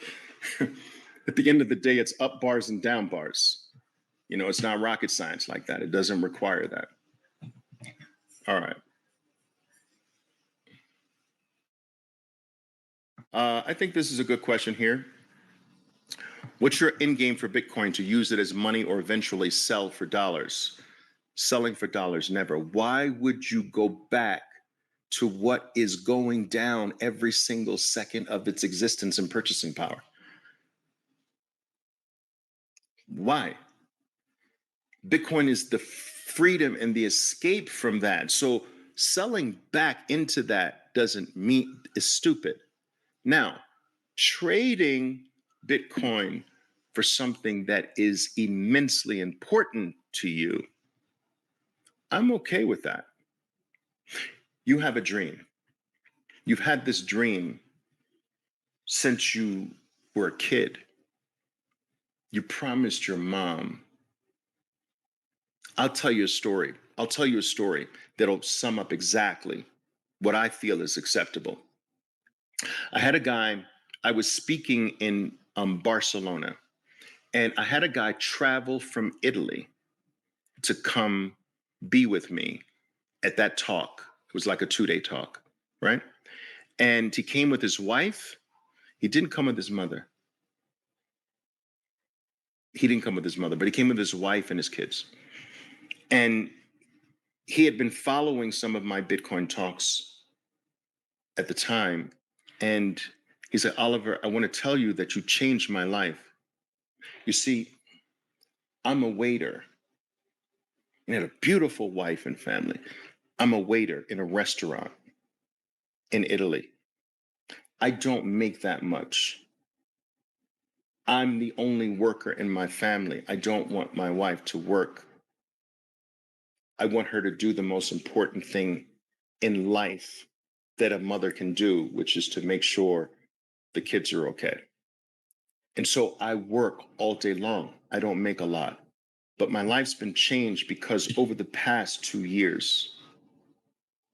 At the end of the day, it's up bars and down bars. You know, it's not rocket science like that. It doesn't require that. All right. I think this is a good question here. What's your end game for Bitcoin? To use it as money or eventually sell for dollars? Selling for dollars, never. Why would you go back to what is going down every single second of its existence and purchasing power? Why? Bitcoin is the freedom and the escape from that. So selling back into that doesn't mean is stupid. Now, trading Bitcoin for something that is immensely important to you, I'm okay with that. You have a dream. You've had this dream since you were a kid. You promised your mom. I'll tell you a story. I'll tell you a story that'll sum up exactly what I feel is acceptable. I had a guy, I was speaking in Barcelona, and I had a guy travel from Italy to come be with me at that talk. It was like a 2-day talk, right? And he came with his wife. He didn't come with his mother. He didn't come with his mother, but he came with his wife and his kids. And he had been following some of my Bitcoin talks at the time. And he said, Oliver, I want to tell you that you changed my life. You see, I'm a waiter. He had a beautiful wife and family. I'm a waiter in a restaurant in Italy. I don't make that much. I'm the only worker in my family. I don't want my wife to work. I want her to do the most important thing in life that a mother can do, which is to make sure the kids are okay. And so I work all day long. I don't make a lot, but my life's been changed because over the past 2 years,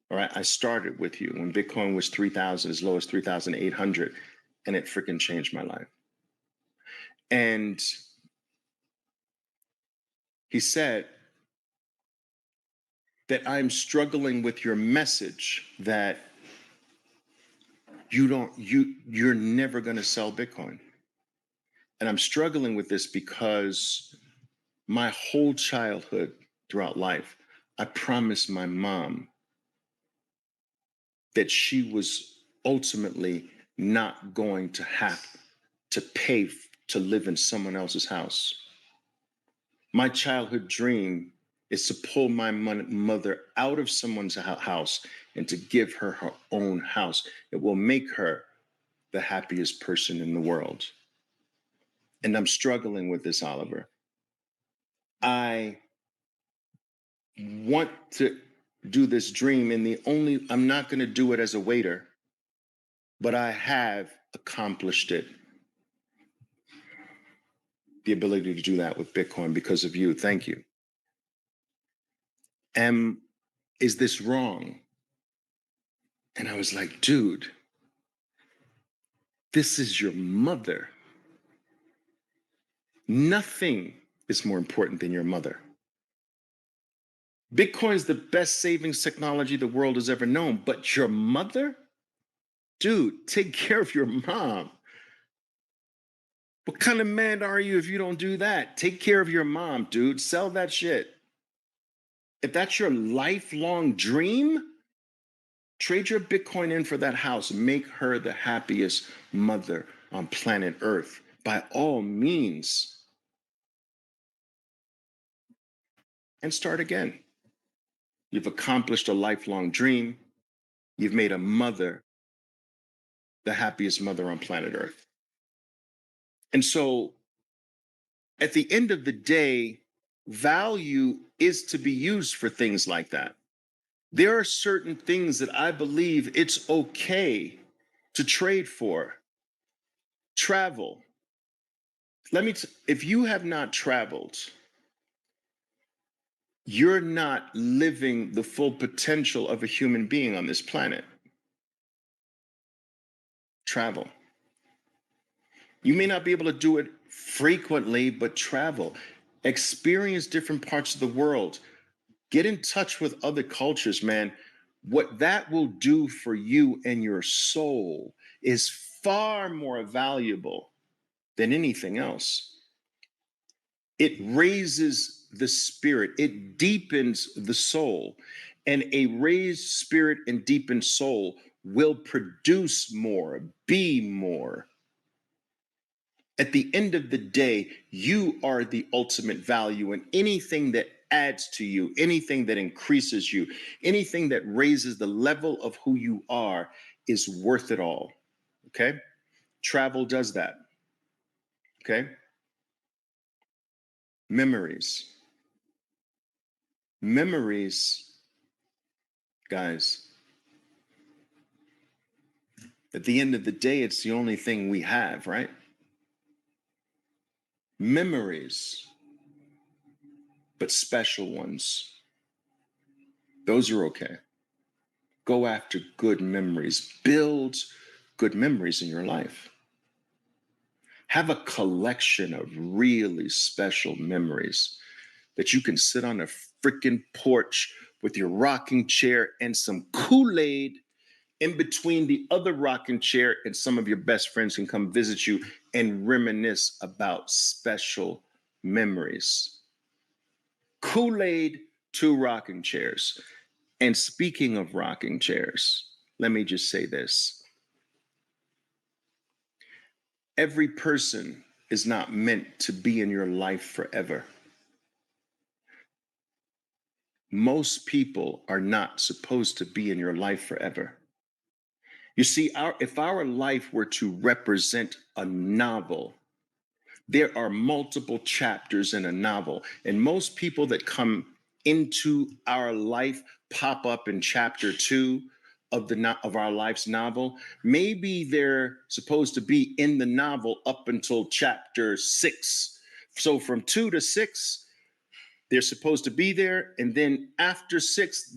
all right, I started with you when Bitcoin was 3,000, as low as 3,800, and it freaking changed my life. And he said that I'm struggling with your message that you're never going to sell Bitcoin. And I'm struggling with this because my whole childhood throughout life, I promised my mom that she was ultimately not going to have to pay to live in someone else's house. My childhood dream is to pull my mother out of someone's house and to give her her own house. It will make her the happiest person in the world. And I'm struggling with this, Oliver. I want to do this dream, and I'm not going to do it as a waiter, but I have accomplished it. The ability to do that with Bitcoin because of you. Thank you. Is this wrong? And I was like, dude, this is your mother. Nothing is more important than your mother. Bitcoin is the best savings technology the world has ever known, but your mother? Dude, take care of your mom. What kind of man are you if you don't do that? Take care of your mom, dude. Sell that shit. If that's your lifelong dream, trade your Bitcoin in for that house. Make her the happiest mother on planet Earth. By all means. And start again. You've accomplished a lifelong dream. You've made a mother the happiest mother on planet Earth. And so at the end of the day, value is to be used for things like that. There are certain things that I believe it's okay to trade for. Travel. If you have not traveled, you're not living the full potential of a human being on this planet. Travel. You may not be able to do it frequently, but travel. Experience different parts of the world. Get in touch with other cultures, man. What that will do for you and your soul is far more valuable than anything else. It raises the spirit, it deepens the soul, and a raised spirit and deepened soul will produce more, be more. At the end of the day, you are the ultimate value, and anything that adds to you, anything that increases you, anything that raises the level of who you are is worth it all. Okay? Travel does that. Okay? Memories. Memories, guys. At the end of the day, it's the only thing we have, right? Memories, but special ones. Those are okay. Go after good memories. Build good memories in your life. Have a collection of really special memories that you can sit on a freaking porch with your rocking chair and some Kool-Aid in between the other rocking chair, and some of your best friends can come visit you and reminisce about special memories. Kool-Aid, 2 rocking chairs. And speaking of rocking chairs, let me just say this. Every person is not meant to be in your life forever. Most people are not supposed to be in your life forever. You see, if our life were to represent a novel, there are multiple chapters in a novel, and most people that come into our life pop up in chapter 2 of our life's novel. Maybe they're supposed to be in the novel up until chapter 6. So from 2 to 6, they're supposed to be there, and then after 6,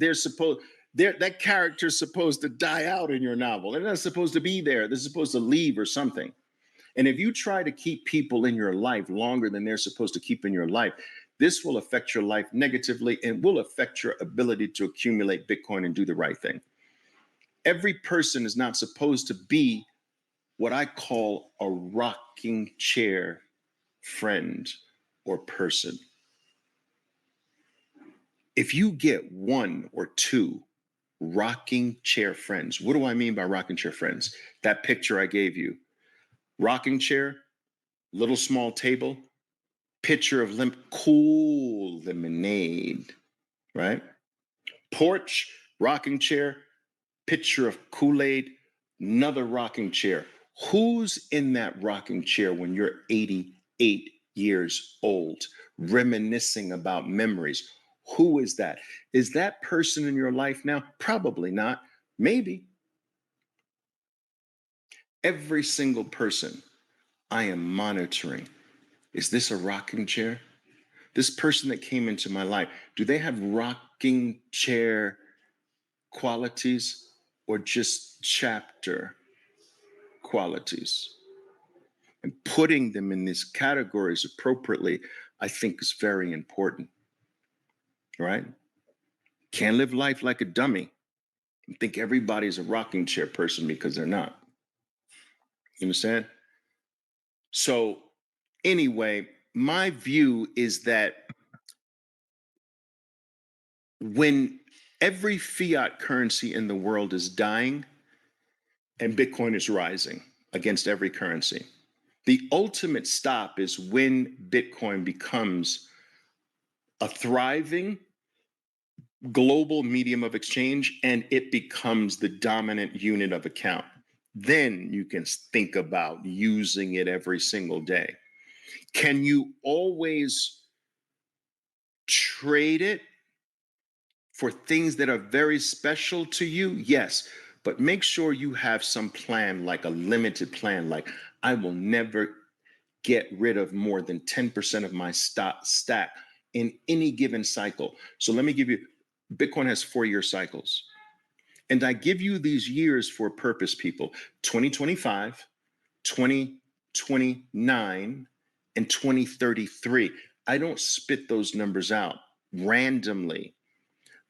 that character's supposed to die out in your novel. They're not supposed to be there. They're supposed to leave or something. And if you try to keep people in your life longer than they're supposed to keep in your life, this will affect your life negatively and will affect your ability to accumulate Bitcoin and do the right thing. Every person is not supposed to be what I call a rocking chair friend or person. If you get 1 or 2 rocking chair friends, what do I mean by rocking chair friends? That picture I gave you, rocking chair, little small table, pitcher of cool lemonade, right? Porch, rocking chair, pitcher of Kool-Aid, another rocking chair. Who's in that rocking chair when you're 88 years old, reminiscing about memories? Who is that? Is that person in your life now? Probably not. Maybe. Every single person I am monitoring. Is this a rocking chair? This person that came into my life, do they have rocking chair qualities or just chapter qualities? And putting them in these categories appropriately, I think is very important, right? Can't live life like a dummy and think everybody's a rocking chair person because they're not. You understand? So anyway, my view is that when every fiat currency in the world is dying and Bitcoin is rising against every currency, the ultimate stop is when Bitcoin becomes a thriving global medium of exchange and it becomes the dominant unit of account. Then you can think about using it every single day. Can you always trade it for things that are very special to you? Yes, but make sure you have some plan, like a limited plan, like I will never get rid of more than 10% of my stack in any given cycle. So let me give you, Bitcoin has 4-year cycles. And I give you these years for a purpose, people. 2025, 2029, and 2033. I don't spit those numbers out randomly.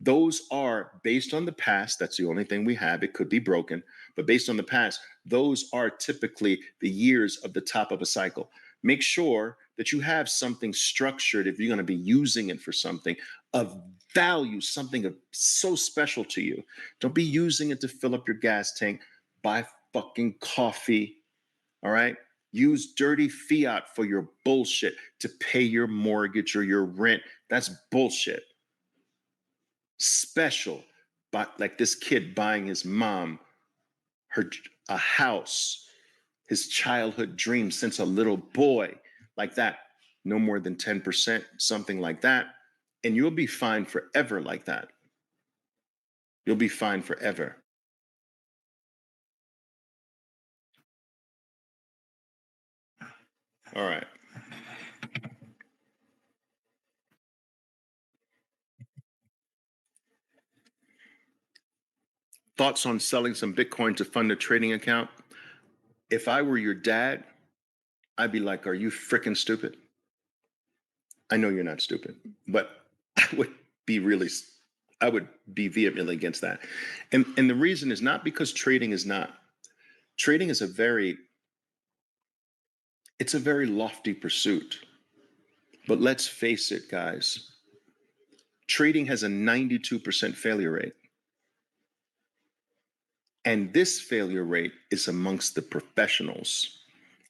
Those are based on the past. That's the only thing we have. It could be broken, but based on the past, those are typically the years of the top of a cycle. Make sure that you have something structured if you're going to be using it for something of value, something of so special to you. Don't be using it to fill up your gas tank. Buy fucking coffee. All right. Use dirty fiat for your bullshit to pay your mortgage or your rent. That's bullshit. Special, but like this kid buying his mom a house, his childhood dream since a little boy, like that. No more than 10%, something like that. And you'll be fine forever like that. You'll be fine forever. All right. Thoughts on selling some Bitcoin to fund a trading account? If I were your dad, I'd be like, are you freaking stupid? I know you're not stupid, but I would be really, I would be vehemently against that. And the reason is not because trading is a very, it's a very lofty pursuit. But let's face it, guys, trading has a 92% failure rate. And this failure rate is amongst the professionals.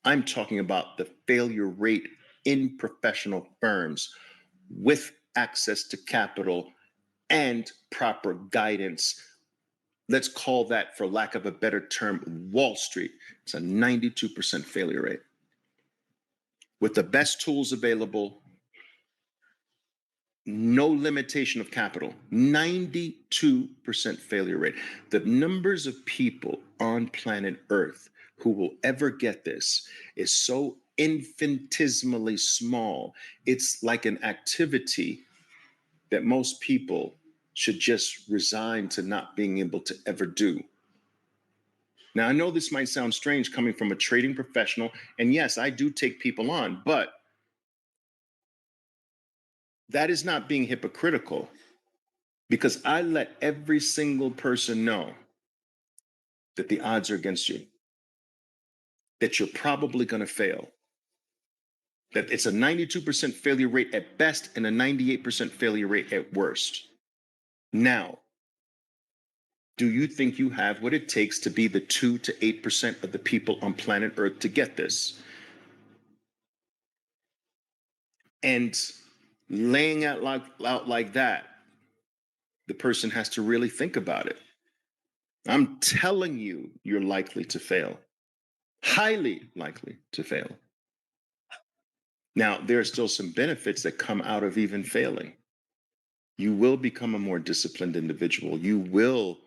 I'm talking about the failure rate in professional firms with access to capital and proper guidance. Let's call that, for lack of a better term, Wall Street. It's a 92% failure rate. With the best tools available, no limitation of capital, 92% failure rate. The numbers of people on planet Earth who will ever get this is so infinitesimally small. It's like an activity that most people should just resign to not being able to ever do. Now, I know this might sound strange coming from a trading professional, and yes, I do take people on, but that is not being hypocritical, because I let every single person know that the odds are against you, that you're probably going to fail, that it's a 92% failure rate at best and a 98% failure rate at worst. Now, do you think you have what it takes to be the 2 to 8% of the people on planet Earth to get this? And laying out like that, the person has to really think about it. I'm telling you, you're likely to fail, highly likely to fail. Now, there are still some benefits that come out of even failing. You will become a more disciplined individual. You will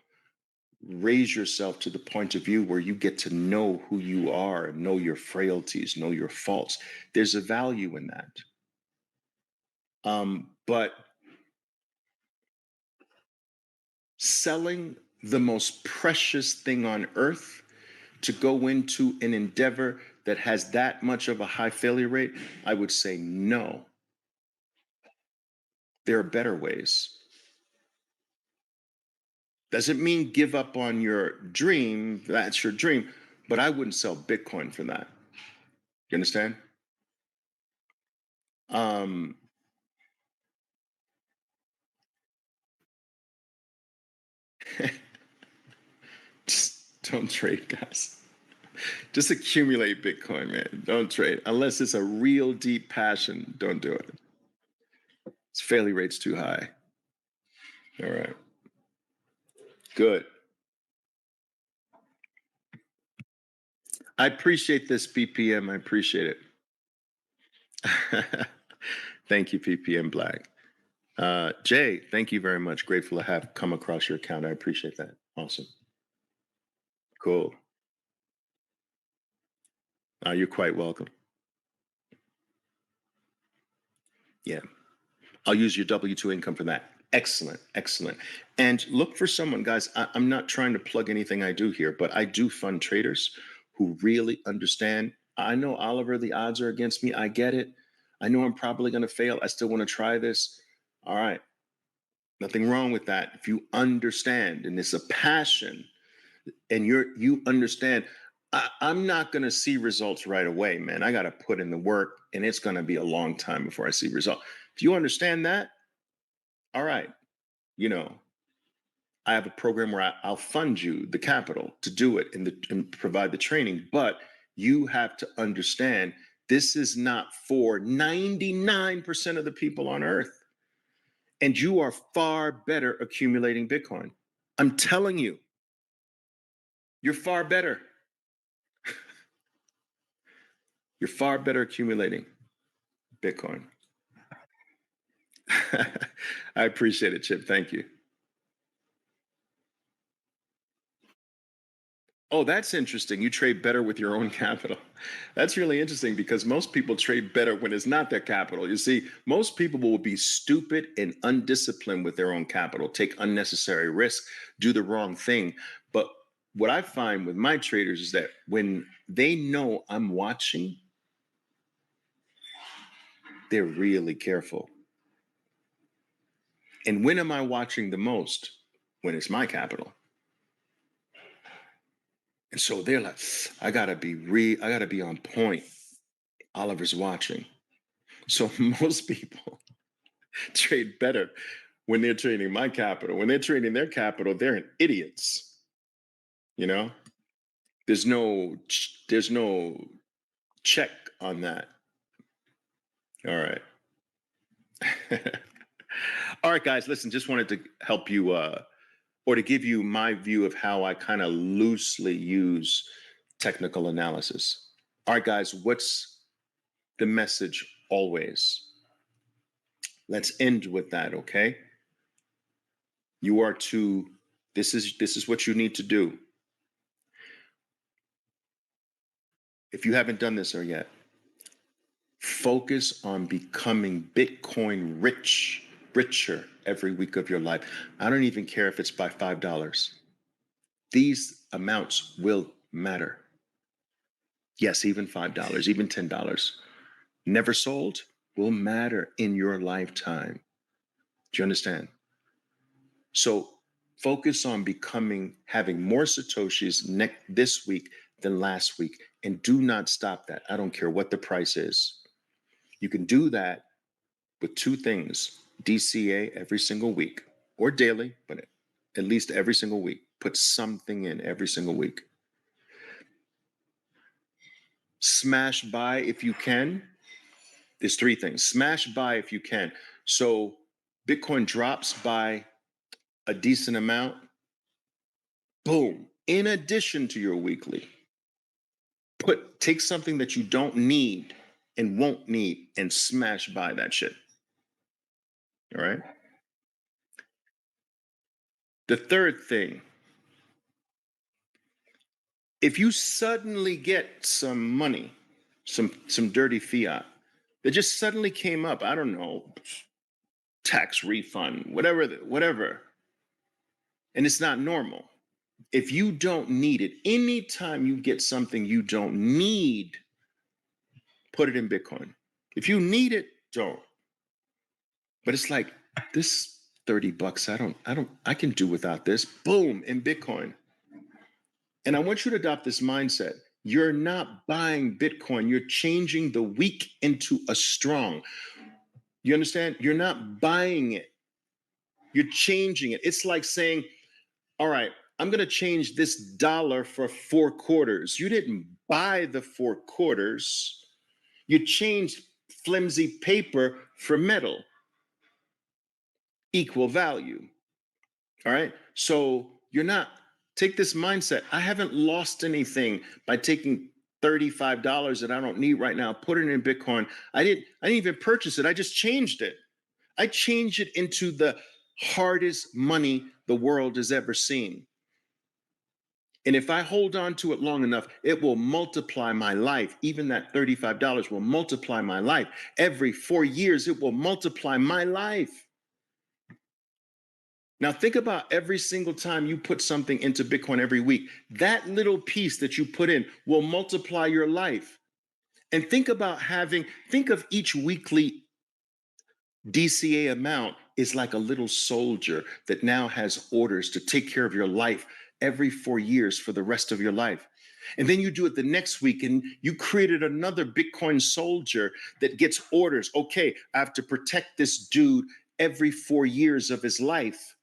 raise yourself to the point of view where you get to know who you are and know your frailties, know your faults. There's a value in that. But selling the most precious thing on earth to go into an endeavor that has that much of a high failure rate, I would say no. There are better ways. Doesn't mean give up on your dream. That's your dream. But I wouldn't sell Bitcoin for that. You understand? Just don't trade, guys. Just accumulate Bitcoin, man. Don't trade. Unless it's a real deep passion, don't do it. Its failure rate's too high. All right. Good. I appreciate this, PPM. I appreciate it. Thank you, PPM Black. Jay, thank you very much. Grateful to have come across your account. I appreciate that. Awesome. Cool. You're quite welcome. Yeah. I'll use your W-2 income for that. Excellent. Excellent. And look for someone, guys. I'm not trying to plug anything I do here, but I do fund traders who really understand. I know, Oliver, the odds are against me. I get it. I know I'm probably going to fail. I still want to try this. All right. Nothing wrong with that. If you understand and it's a passion and you understand, I'm not going to see results right away, man. I got to put in the work and it's going to be a long time before I see results. If you understand that, all right, you know, I have a program where I'll fund you the capital to do it and provide the training. But you have to understand this is not for 99% of the people on earth. And you are far better accumulating Bitcoin. I'm telling you, you're far better. You're far better accumulating Bitcoin. I appreciate it, Chip. Thank you. Oh, that's interesting. You trade better with your own capital. That's really interesting because most people trade better when it's not their capital. You see, most people will be stupid and undisciplined with their own capital, take unnecessary risk, do the wrong thing. But what I find with my traders is that when they know I'm watching, they're really careful. And when am I watching the most? When it's my capital. And so they're like, I gotta be on point. Oliver's watching. So most people trade better when they're trading my capital. When they're trading their capital, they're idiots. You know, there's no check on that. All right. All right, guys, listen, just wanted to help you or to give you my view of how I kind of loosely use technical analysis. All right, guys, what's the message always? Let's end with that, okay? You are to, this is what you need to do. If you haven't done this or yet, focus on becoming Bitcoin richer every week of your life. I don't even care if it's by $5. These amounts will matter. Yes, even $5, even $10. Never sold will matter in your lifetime. Do you understand? So focus on having more Satoshis this week than last week, and do not stop that. I don't care what the price is. You can do that with two things: DCA every single week or daily, but at least every single week. Put something in every single week. Smash buy if you can. There's three things. Smash buy if you can. So Bitcoin drops by a decent amount. Boom. In addition to your weekly, take something that you don't need and won't need and smash buy that shit. All right. The third thing, if you suddenly get some money, some dirty fiat that just suddenly came up, I don't know, tax refund, whatever, and it's not normal. If you don't need it, anytime you get something you don't need, put it in Bitcoin. If you need it, don't. But it's like, this $30, I can do without this. Boom, in Bitcoin. And I want you to adopt this mindset. You're not buying Bitcoin, you're changing the weak into a strong. You understand? You're not buying it, you're changing it. It's like saying, all right, I'm going to change this dollar for 4 quarters. You didn't buy the 4 quarters, you changed flimsy paper for metal. Equal value. All right. So take this mindset. I haven't lost anything by taking $35 that I don't need right now, put it in Bitcoin. I didn't even purchase it. I just changed it. I changed it into the hardest money the world has ever seen. And if I hold on to it long enough, it will multiply my life. Even that $35 will multiply my life. Every 4 years, it will multiply my life. Now, think about every single time you put something into Bitcoin every week. That little piece that you put in will multiply your life. And think of each weekly DCA amount is like a little soldier that now has orders to take care of your life every 4 years for the rest of your life. And then you do it the next week and you created another Bitcoin soldier that gets orders. Okay, I have to protect this dude every 4 years of his life.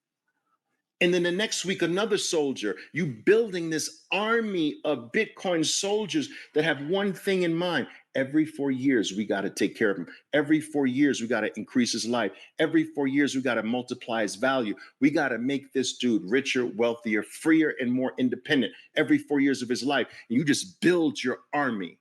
And then the next week, another soldier. You building this army of Bitcoin soldiers that have one thing in mind. Every 4 years, we got to take care of him. Every 4 years, we got to increase his life. Every 4 years, we got to multiply his value. We got to make this dude richer, wealthier, freer, and more independent every 4 years of his life. And you just build your army.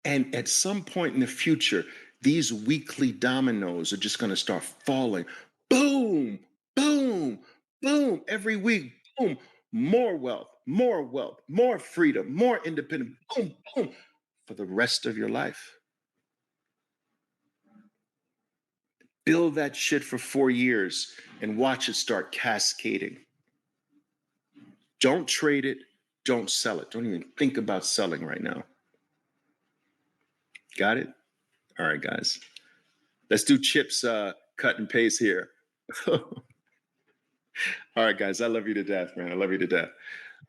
And at some point in the future, these weekly dominoes are just going to start falling. Boom, boom, boom. Every week, boom. More wealth, more freedom, more independence. Boom, boom. For the rest of your life. Build that shit for 4 years and watch it start cascading. Don't trade it. Don't sell it. Don't even think about selling right now. Got it? All right, guys. Let's do Chip's cut and paste here. All right, guys. I love you to death, man. I love you to death.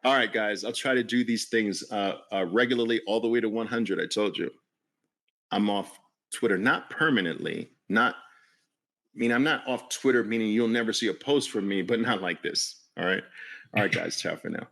All right, guys. I'll try to do these things regularly all the way to 100. I told you. I'm off Twitter, not permanently. I'm not off Twitter, meaning you'll never see a post from me, but not like this. All right. All right, guys. Ciao for now.